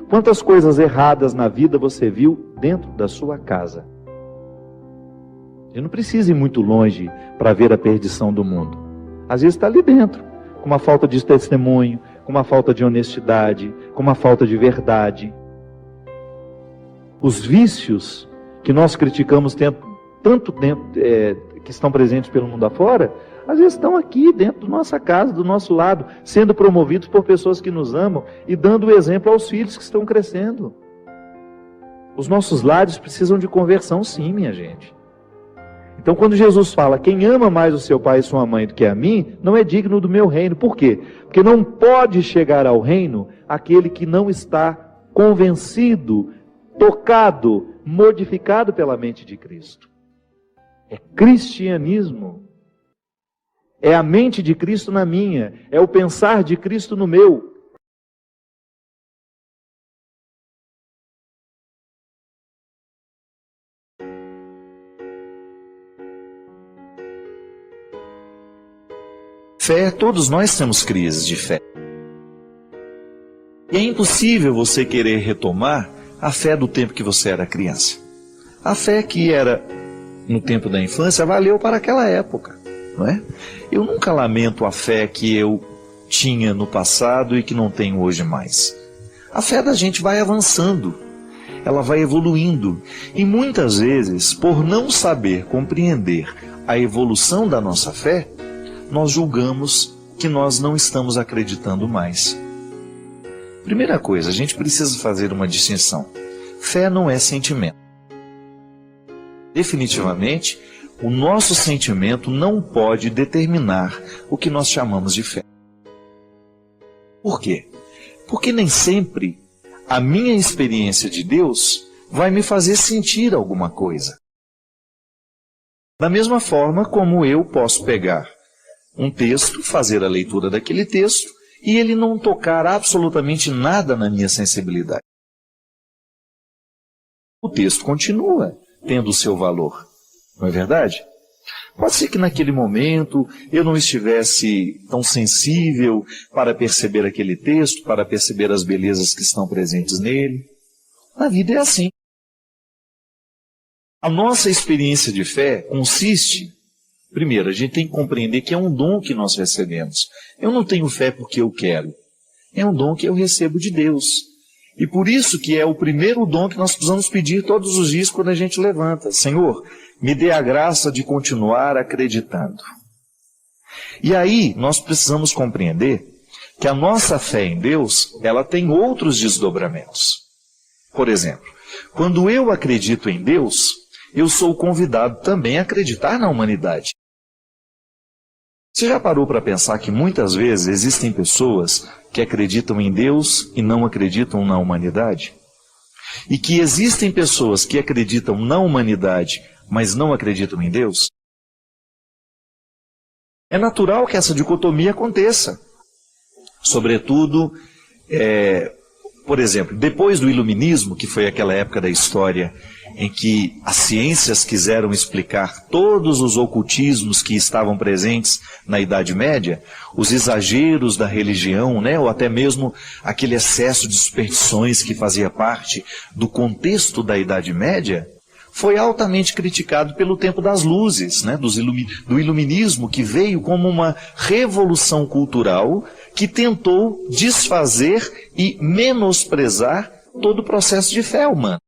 Quantas coisas erradas na vida você viu dentro da sua casa? Eu não preciso ir muito longe para ver a perdição do mundo. Às vezes está ali dentro, com uma falta de testemunho, com uma falta de honestidade, com uma falta de verdade. Os vícios que nós criticamos tanto tempo, que estão presentes pelo mundo afora, às vezes estão aqui dentro da nossa casa, do nosso lado, sendo promovidos por pessoas que nos amam e dando o exemplo aos filhos que estão crescendo. Os nossos lares precisam de conversão sim, minha gente. Então quando Jesus fala, quem ama mais o seu pai e sua mãe do que a mim, não é digno do meu reino. Por quê? Porque não pode chegar ao reino aquele que não está convencido tocado, modificado pela mente de Cristo. É cristianismo. É a mente de Cristo na minha, é o pensar de Cristo no meu. Fé, todos nós temos crises de fé. E é impossível você querer retomar a fé do tempo que você era criança. A fé que era no tempo da infância valeu para aquela época, não é? Eu nunca lamento a fé que eu tinha no passado e que não tenho hoje mais. A fé da gente vai avançando, ela vai evoluindo. E muitas vezes, por não saber compreender a evolução da nossa fé, nós julgamos que nós não estamos acreditando mais. Primeira coisa, a gente precisa fazer uma distinção. Fé não é sentimento. Definitivamente, o nosso sentimento não pode determinar o que nós chamamos de fé. Por quê? Porque nem sempre a minha experiência de Deus vai me fazer sentir alguma coisa. Da mesma forma como eu posso pegar um texto, fazer a leitura daquele texto, e ele não tocar absolutamente nada na minha sensibilidade. O texto continua tendo o seu valor, não é verdade? Pode ser que naquele momento eu não estivesse tão sensível para perceber aquele texto, para perceber as belezas que estão presentes nele. A vida é assim. A nossa experiência de fé consiste, primeiro, a gente tem que compreender que é um dom que nós recebemos. Eu não tenho fé porque eu quero. É um dom que eu recebo de Deus. E por isso que é o primeiro dom que nós precisamos pedir todos os dias quando a gente levanta. Senhor, me dê a graça de continuar acreditando. E aí nós precisamos compreender que a nossa fé em Deus, ela tem outros desdobramentos. Por exemplo, quando eu acredito em Deus, eu sou convidado também a acreditar na humanidade. Você já parou para pensar que muitas vezes existem pessoas que acreditam em Deus e não acreditam na humanidade? E que existem pessoas que acreditam na humanidade, mas não acreditam em Deus? É natural que essa dicotomia aconteça. Sobretudo, por exemplo, depois do Iluminismo, que foi aquela época da história em que as ciências quiseram explicar todos os ocultismos que estavam presentes na Idade Média, os exageros da religião, né, ou até mesmo aquele excesso de superstições que fazia parte do contexto da Idade Média, foi altamente criticado pelo tempo das luzes, né, do Iluminismo, que veio como uma revolução cultural que tentou desfazer e menosprezar todo o processo de fé humana.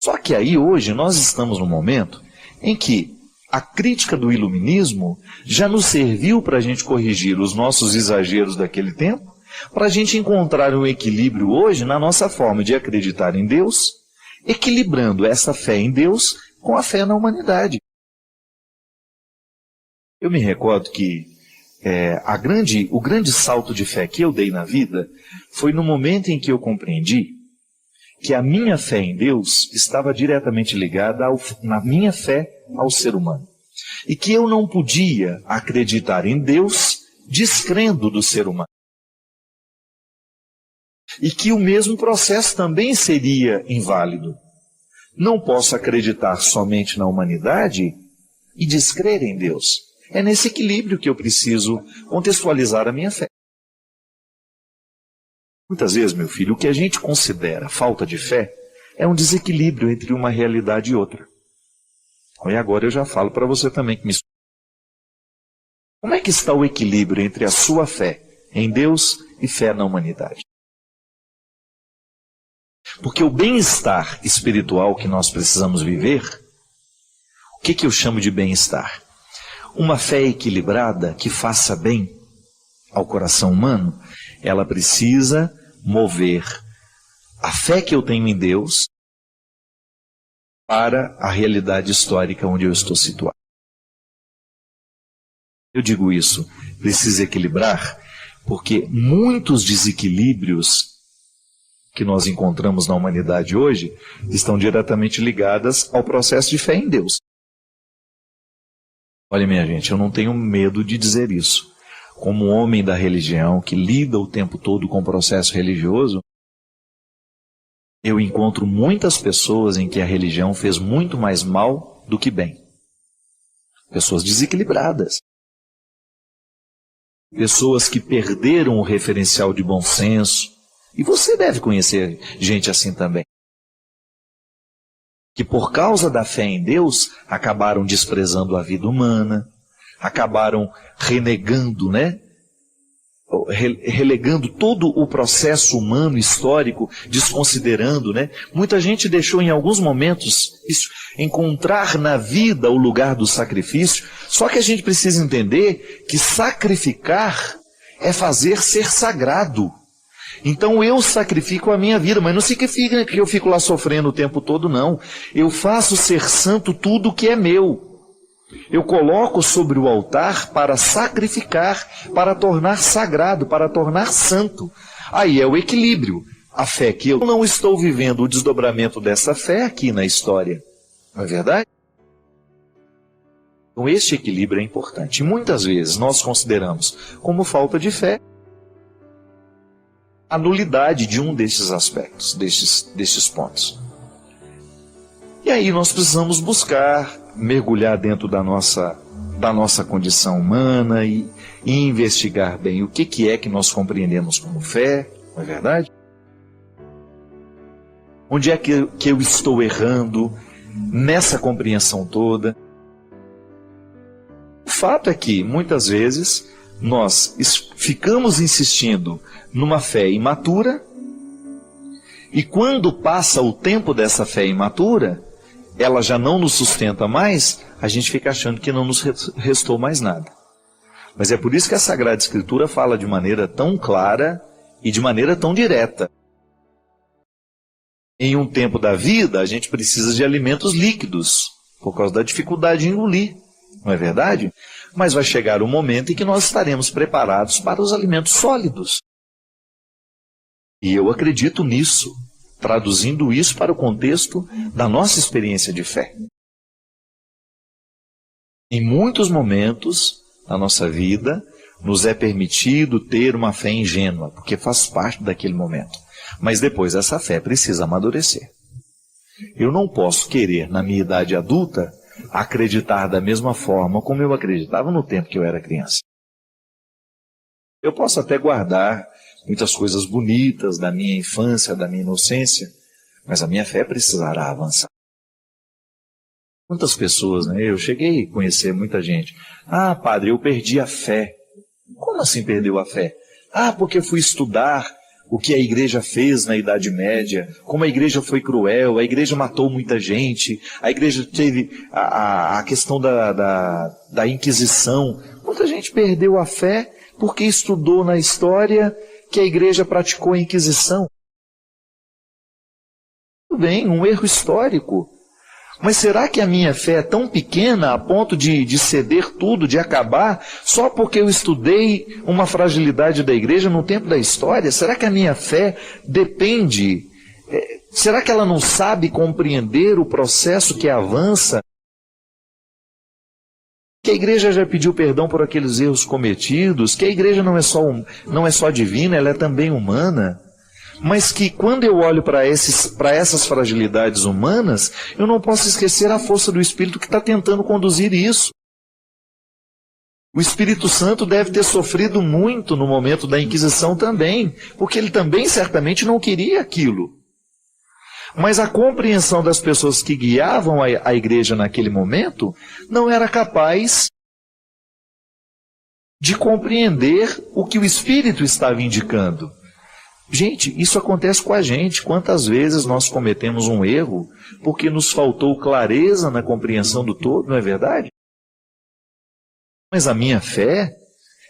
Só que aí hoje nós estamos num momento em que a crítica do Iluminismo já nos serviu para a gente corrigir os nossos exageros daquele tempo, para a gente encontrar um equilíbrio hoje na nossa forma de acreditar em Deus, equilibrando essa fé em Deus com a fé na humanidade. Eu me recordo que o grande salto de fé que eu dei na vida foi no momento em que eu compreendi que a minha fé em Deus estava diretamente ligada na minha fé ao ser humano. E que eu não podia acreditar em Deus descrendo do ser humano. E que o mesmo processo também seria inválido. Não posso acreditar somente na humanidade e descrer em Deus. É nesse equilíbrio que eu preciso contextualizar a minha fé. Muitas vezes, meu filho, o que a gente considera falta de fé é um desequilíbrio entre uma realidade e outra. E agora eu já falo para você também que me escuta. Como é que está o equilíbrio entre a sua fé em Deus e fé na humanidade? Porque o bem-estar espiritual que nós precisamos viver, o que eu chamo de bem-estar? Uma fé equilibrada que faça bem ao coração humano, ela precisa mover a fé que eu tenho em Deus para a realidade histórica onde eu estou situado. Eu digo isso, precisa equilibrar, porque muitos desequilíbrios que nós encontramos na humanidade hoje estão diretamente ligadas ao processo de fé em Deus. Olha, minha gente, eu não tenho medo de dizer isso. Como homem da religião que lida o tempo todo com o processo religioso, eu encontro muitas pessoas em que a religião fez muito mais mal do que bem. Pessoas desequilibradas. Pessoas que perderam o referencial de bom senso. E você deve conhecer gente assim também. Que por causa da fé em Deus, acabaram desprezando a vida humana, acabaram renegando, relegando todo o processo humano, histórico, desconsiderando, Muita gente deixou em alguns momentos isso, encontrar na vida o lugar do sacrifício, só que a gente precisa entender que sacrificar é fazer ser sagrado. Então eu sacrifico a minha vida, mas não significa que eu fico lá sofrendo o tempo todo, não. Eu faço ser santo tudo que é meu. Eu coloco sobre o altar para sacrificar, para tornar sagrado, para tornar santo. Aí é o equilíbrio. A fé que eu não estou vivendo o desdobramento dessa fé aqui na história. Não é verdade? Então este equilíbrio é importante. E muitas vezes nós consideramos como falta de fé a nulidade de um desses aspectos, destes pontos. E aí nós precisamos buscar, mergulhar dentro da nossa condição humana e investigar bem o que é que nós compreendemos como fé, não é verdade? Onde é que eu estou errando nessa compreensão toda? O fato é que, muitas vezes, nós ficamos insistindo numa fé imatura, e quando passa o tempo dessa fé imatura, ela já não nos sustenta mais, a gente fica achando que não nos restou mais nada. Mas é por isso que a Sagrada Escritura fala de maneira tão clara e de maneira tão direta. Em um tempo da vida, a gente precisa de alimentos líquidos, por causa da dificuldade de engolir, não é verdade? Mas vai chegar o momento em que nós estaremos preparados para os alimentos sólidos. E eu acredito nisso, traduzindo isso para o contexto da nossa experiência de fé. Em muitos momentos da nossa vida, nos é permitido ter uma fé ingênua, porque faz parte daquele momento. Mas depois essa fé precisa amadurecer. Eu não posso querer, na minha idade adulta, acreditar da mesma forma como eu acreditava no tempo que eu era criança. Eu posso até guardar muitas coisas bonitas da minha infância, da minha inocência, mas a minha fé precisará avançar. Quantas pessoas, eu cheguei a conhecer muita gente. Ah, padre, eu perdi a fé. Como assim perdeu a fé? Ah, porque eu fui estudar o que a igreja fez na Idade Média, como a igreja foi cruel, a igreja matou muita gente, a igreja teve a questão da Inquisição. Muita gente perdeu a fé porque estudou na história que a igreja praticou a Inquisição. Tudo bem, um erro histórico. Mas será que a minha fé é tão pequena a ponto de ceder tudo, de acabar, só porque eu estudei uma fragilidade da igreja no tempo da história? Será que a minha fé depende? Será que ela não sabe compreender o processo que avança? Que a igreja já pediu perdão por aqueles erros cometidos, que a igreja não é só divina, ela é também humana, mas que quando eu olho para essas fragilidades humanas, eu não posso esquecer a força do Espírito que está tentando conduzir isso. O Espírito Santo deve ter sofrido muito no momento da Inquisição também, porque ele também certamente não queria aquilo. Mas a compreensão das pessoas que guiavam a igreja naquele momento não era capaz de compreender o que o Espírito estava indicando. Gente, isso acontece com a gente. Quantas vezes nós cometemos um erro porque nos faltou clareza na compreensão do todo, não é verdade? Mas a minha fé,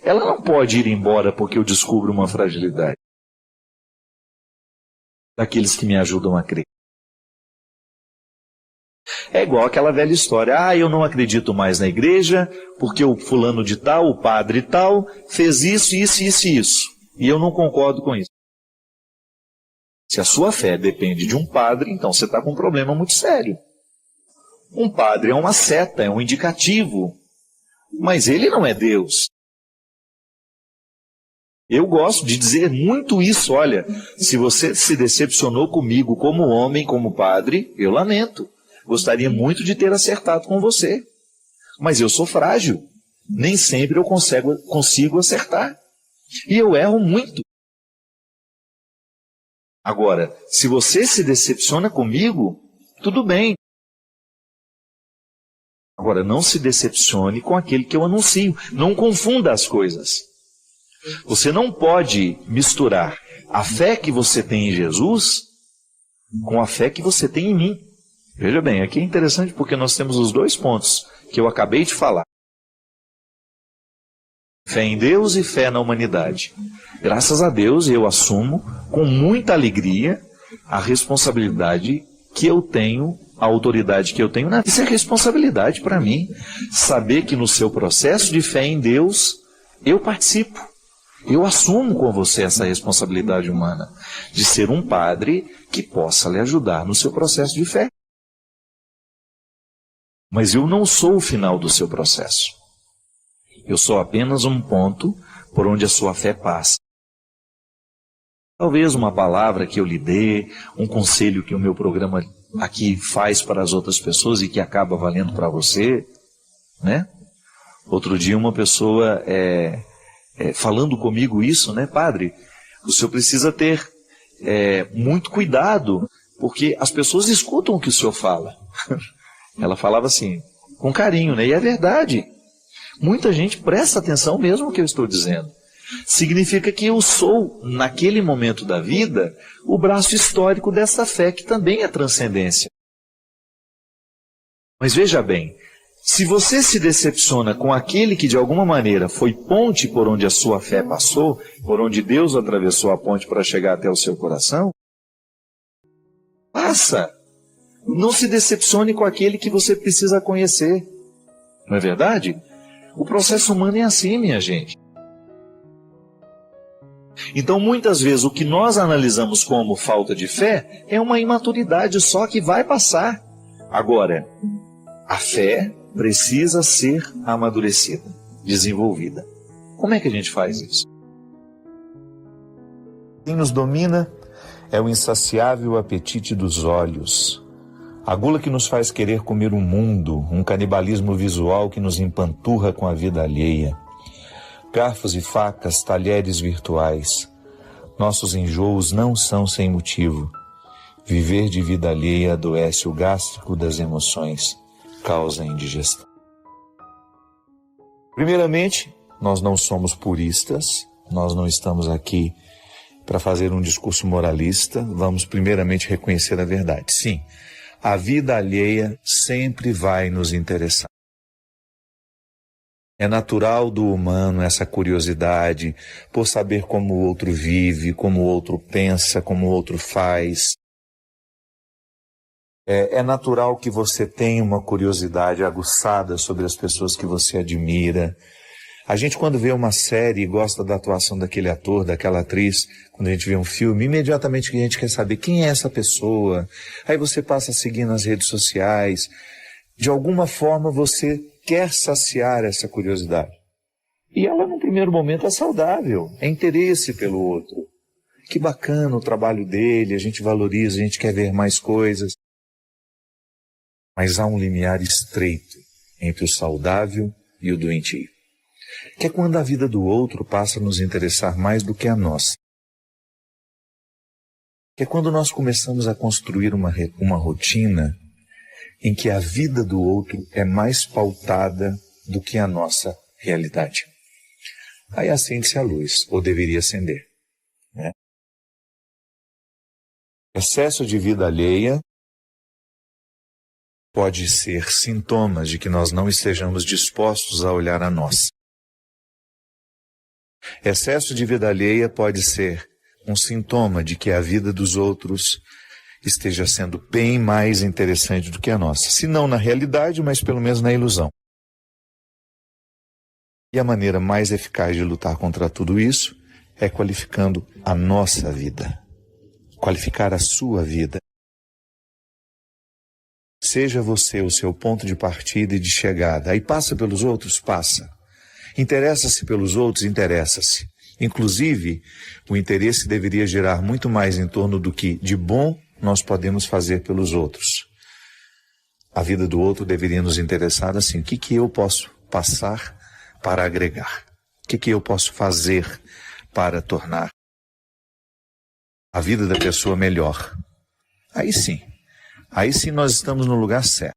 ela não pode ir embora porque eu descubro uma fragilidade daqueles que me ajudam a crer. É igual aquela velha história. Ah, eu não acredito mais na igreja porque o fulano de tal, o padre tal, fez isso, isso, isso e isso. E eu não concordo com isso. Se a sua fé depende de um padre, então você está com um problema muito sério. Um padre é uma seta, é um indicativo, mas ele não é Deus. Eu gosto de dizer muito isso, olha, se você se decepcionou comigo como homem, como padre, eu lamento. Gostaria muito de ter acertado com você, mas eu sou frágil. Nem sempre eu consigo acertar. E eu erro muito. Agora, se você se decepciona comigo, tudo bem. Agora, não se decepcione com aquele que eu anuncio. Não confunda as coisas. Você não pode misturar a fé que você tem em Jesus com a fé que você tem em mim. Veja bem, aqui é interessante porque nós temos os dois pontos que eu acabei de falar. Fé em Deus e fé na humanidade. Graças a Deus eu assumo com muita alegria a responsabilidade que eu tenho, a autoridade que eu tenho. Isso é responsabilidade para mim. Saber que no seu processo de fé em Deus eu participo. Eu assumo com você essa responsabilidade humana de ser um padre que possa lhe ajudar no seu processo de fé. Mas eu não sou o final do seu processo. Eu sou apenas um ponto por onde a sua fé passa. Talvez uma palavra que eu lhe dê, um conselho que o meu programa aqui faz para as outras pessoas e que acaba valendo para você, né? Outro dia uma pessoa falando comigo isso, né, padre? O senhor precisa ter muito cuidado, porque as pessoas escutam o que o senhor fala. Ela falava assim, com carinho, né? E é verdade. Muita gente presta atenção mesmo no que eu estou dizendo. Significa que eu sou, naquele momento da vida, o braço histórico dessa fé, que também é transcendência. Mas veja bem, se você se decepciona com aquele que de alguma maneira foi ponte por onde a sua fé passou, por onde Deus atravessou a ponte para chegar até o seu coração, passa. Não se decepcione com aquele que você precisa conhecer. Não é verdade? O processo humano é assim, minha gente. Então, muitas vezes, o que nós analisamos como falta de fé é uma imaturidade só que vai passar. Agora, a fé precisa ser amadurecida, desenvolvida. Como é que a gente faz isso? Quem nos domina é o insaciável apetite dos olhos. A gula que nos faz querer comer o mundo, um canibalismo visual que nos empanturra com a vida alheia. Garfos e facas, talheres virtuais. Nossos enjoos não são sem motivo. Viver de vida alheia adoece o gástrico das emoções, causa indigestão. Primeiramente, nós não somos puristas, nós não estamos aqui para fazer um discurso moralista, vamos primeiramente reconhecer a verdade. Sim, a vida alheia sempre vai nos interessar. É natural do humano essa curiosidade por saber como o outro vive, como o outro pensa, como o outro faz. É natural que você tenha uma curiosidade aguçada sobre as pessoas que você admira. A gente, quando vê uma série e gosta da atuação daquele ator, daquela atriz, quando a gente vê um filme, imediatamente a gente quer saber quem é essa pessoa. Aí você passa a seguir nas redes sociais. De alguma forma você quer saciar essa curiosidade. E ela, no primeiro momento, é saudável, é interesse pelo outro. Que bacana o trabalho dele, a gente valoriza, a gente quer ver mais coisas. Mas há um limiar estreito entre o saudável e o doentio, que é quando a vida do outro passa a nos interessar mais do que a nossa. Que é quando nós começamos a construir uma rotina em que a vida do outro é mais pautada do que a nossa realidade. Aí acende-se a luz, ou deveria acender, né? Excesso de vida alheia pode ser sintomas de que nós não estejamos dispostos a olhar a nós. Excesso de vida alheia pode ser um sintoma de que a vida dos outros esteja sendo bem mais interessante do que a nossa. Se não na realidade, mas pelo menos na ilusão. E a maneira mais eficaz de lutar contra tudo isso é qualificando a nossa vida. qualificar a sua vida. Seja você o seu ponto de partida e de chegada. Aí passa pelos outros? Passa. Interessa-se pelos outros? Interessa-se. Inclusive, o interesse deveria girar muito mais em torno do que de bom nós podemos fazer pelos outros. A vida do outro deveria nos interessar assim: o que eu posso passar para agregar? O que eu posso fazer para tornar a vida da pessoa melhor? Aí sim nós estamos no lugar certo.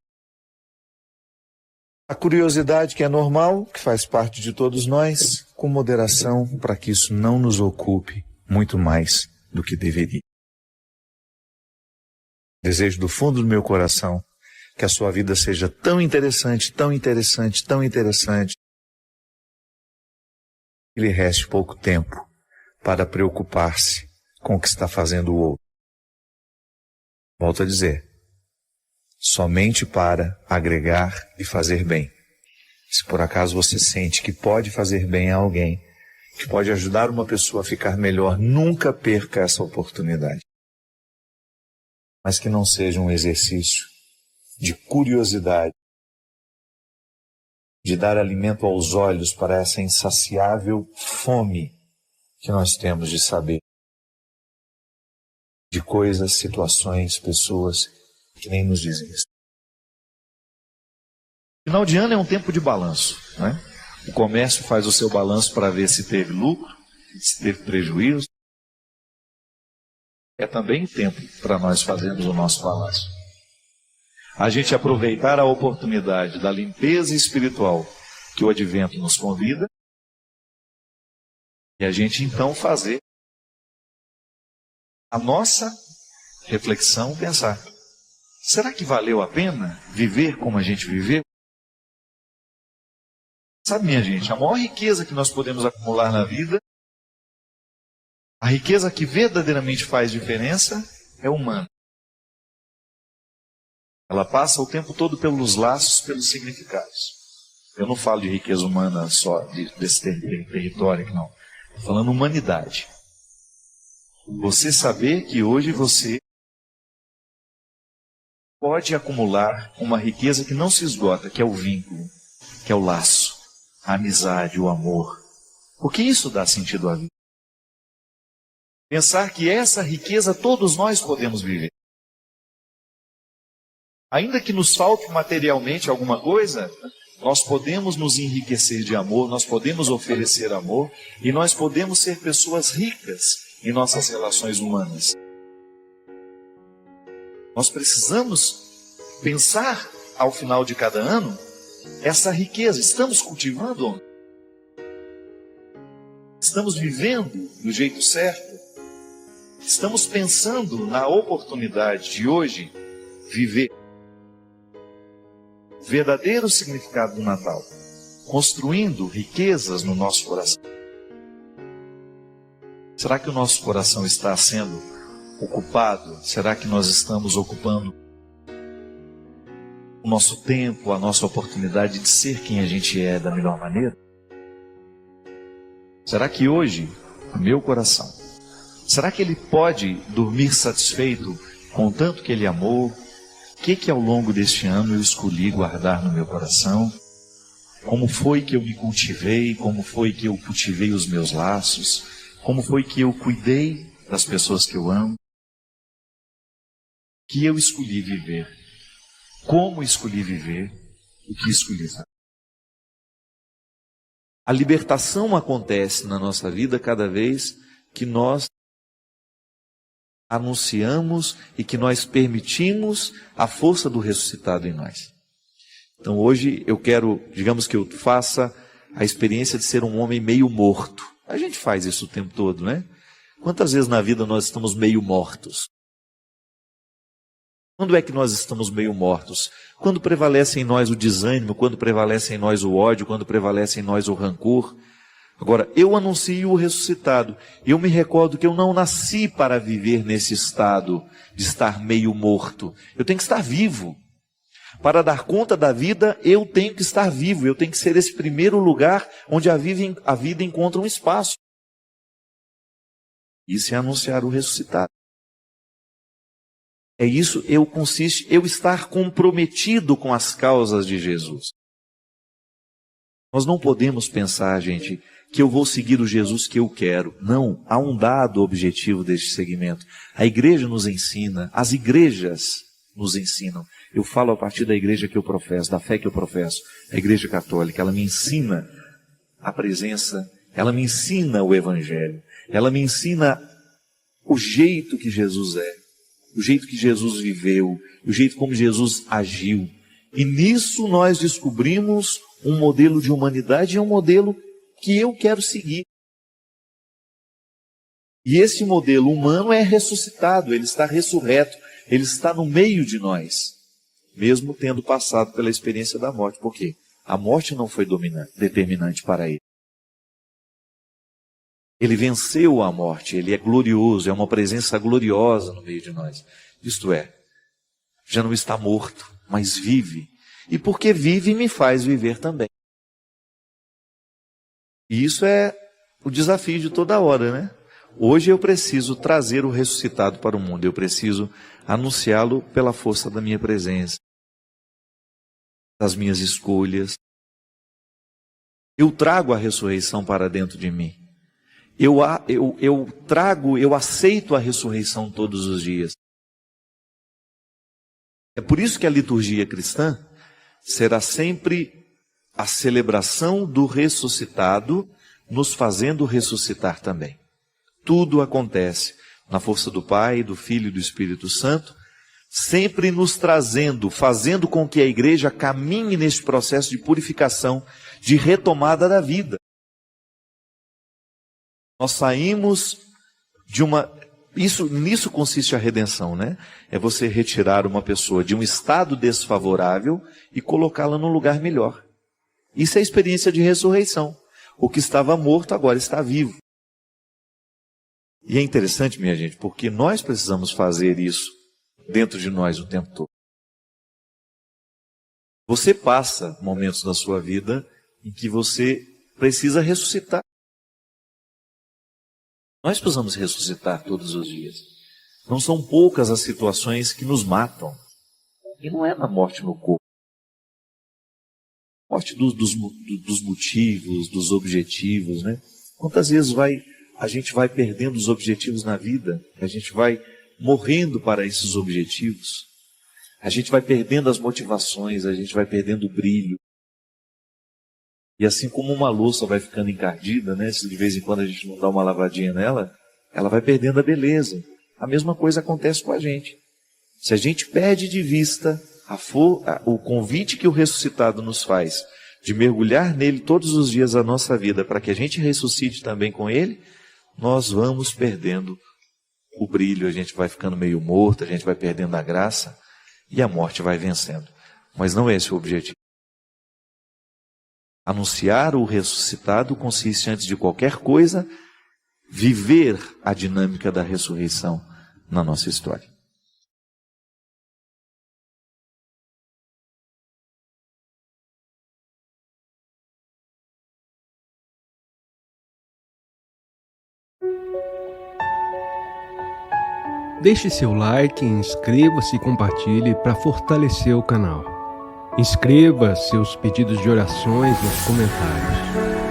A curiosidade, que é normal, que faz parte de todos nós, com moderação, para que isso não nos ocupe muito mais do que deveria. Desejo do fundo do meu coração que a sua vida seja tão interessante, tão interessante, tão interessante, que lhe reste pouco tempo para preocupar-se com o que está fazendo o outro. Volto a dizer, somente para agregar e fazer bem. Se por acaso você sente que pode fazer bem a alguém, que pode ajudar uma pessoa a ficar melhor, nunca perca essa oportunidade. Mas que não seja um exercício de curiosidade, de dar alimento aos olhos para essa insaciável fome que nós temos de saber de coisas, situações, pessoas que nem nos dizem isso. Final de ano é um tempo de balanço, né? O comércio faz o seu balanço para ver se teve lucro, se teve prejuízo. É também tempo para nós fazermos o nosso balanço. A gente aproveitar a oportunidade da limpeza espiritual que o Advento nos convida e a gente então fazer a nossa reflexão, pensar: será que valeu a pena viver como a gente viveu? Sabe, minha gente, a maior riqueza que nós podemos acumular na vida, a riqueza que verdadeiramente faz diferença, é humana. Ela passa o tempo todo pelos laços, pelos significados. Eu não falo de riqueza humana só desse território aqui, não. Estou falando humanidade. Você saber que hoje você pode acumular uma riqueza que não se esgota, que é o vínculo, que é o laço, a amizade, o amor. Porque isso dá sentido à vida. Pensar que essa riqueza todos nós podemos viver. Ainda que nos falte materialmente alguma coisa, nós podemos nos enriquecer de amor, nós podemos oferecer amor e nós podemos ser pessoas ricas em nossas relações humanas. Nós precisamos pensar ao final de cada ano essa riqueza. Estamos cultivando? Estamos vivendo do jeito certo? Estamos pensando na oportunidade de hoje viver o verdadeiro significado do Natal, construindo riquezas no nosso coração. Será que o nosso coração está sendo ocupado? Será que nós estamos ocupando o nosso tempo, a nossa oportunidade de ser quem a gente é da melhor maneira? Será que hoje, o meu coração, será que ele pode dormir satisfeito com o tanto que ele amou? O que ao longo deste ano eu escolhi guardar no meu coração? Como foi que eu me cultivei? Como foi que eu cultivei os meus laços? Como foi que eu cuidei das pessoas que eu amo? Que eu escolhi viver? Como escolhi viver? O que escolhi fazer? A libertação acontece na nossa vida cada vez que nós anunciamos e que nós permitimos a força do ressuscitado em nós. Então hoje eu quero, digamos que eu faça a experiência de ser um homem meio morto. A gente faz isso o tempo todo, né? Quantas vezes na vida nós estamos meio mortos? Quando é que nós estamos meio mortos? Quando prevalece em nós o desânimo, quando prevalece em nós o ódio, quando prevalece em nós o rancor. Agora, eu anuncio o ressuscitado. Eu me recordo que eu não nasci para viver nesse estado de estar meio morto. Eu tenho que estar vivo. Para dar conta da vida, eu tenho que estar vivo. Eu tenho que ser esse primeiro lugar onde a vida encontra um espaço. Isso é anunciar o ressuscitado. É isso, consiste eu estar comprometido com as causas de Jesus. Nós não podemos pensar, gente, que eu vou seguir o Jesus que eu quero. Não, há um dado objetivo deste segmento. A igreja nos ensina, as igrejas nos ensinam. Eu falo a partir da igreja que eu professo, da fé que eu professo, a igreja católica. Ela me ensina a presença, ela me ensina o evangelho, ela me ensina o jeito que Jesus é, o jeito que Jesus viveu, o jeito como Jesus agiu. E nisso nós descobrimos um modelo de humanidade e um modelo que eu quero seguir. E esse modelo humano é ressuscitado, ele está ressurreto, ele está no meio de nós, mesmo tendo passado pela experiência da morte. Por quê? A morte não foi determinante para ele. Ele venceu a morte, ele é glorioso, é uma presença gloriosa no meio de nós. Isto é, já não está morto, mas vive. E porque vive, me faz viver também. E isso é o desafio de toda hora, né? Hoje eu preciso trazer o ressuscitado para o mundo, eu preciso anunciá-lo pela força da minha presença, das minhas escolhas. Eu trago a ressurreição para dentro de mim. Eu aceito a ressurreição todos os dias. É por isso que a liturgia cristã será sempre a celebração do ressuscitado, nos fazendo ressuscitar também. Tudo acontece na força do Pai, do Filho e do Espírito Santo, sempre nos trazendo, fazendo com que a igreja caminhe neste processo de purificação, de retomada da vida. Nós saímos de nisso consiste a redenção, né? É você retirar uma pessoa de um estado desfavorável e colocá-la num lugar melhor. Isso é a experiência de ressurreição. O que estava morto agora está vivo. E é interessante, minha gente, porque nós precisamos fazer isso dentro de nós o tempo todo. Você passa momentos da sua vida em que você precisa ressuscitar. Nós precisamos ressuscitar todos os dias. Não são poucas as situações que nos matam. E não é na morte no corpo. Morte dos motivos, dos objetivos, né? Quantas vezes a gente vai perdendo os objetivos na vida? A gente vai morrendo para esses objetivos. A gente vai perdendo as motivações, a gente vai perdendo o brilho. E assim como uma louça vai ficando encardida, né? Se de vez em quando a gente não dá uma lavadinha nela, ela vai perdendo a beleza. A mesma coisa acontece com a gente. Se a gente perde de vista o convite que o ressuscitado nos faz, de mergulhar nele todos os dias da nossa vida, para que a gente ressuscite também com ele, nós vamos perdendo o brilho, a gente vai ficando meio morto, a gente vai perdendo a graça, e a morte vai vencendo. Mas não é esse o objetivo. Anunciar o ressuscitado consiste, antes de qualquer coisa, viver a dinâmica da ressurreição na nossa história. Deixe seu like, inscreva-se e compartilhe para fortalecer o canal. Inscreva seus pedidos de orações nos comentários.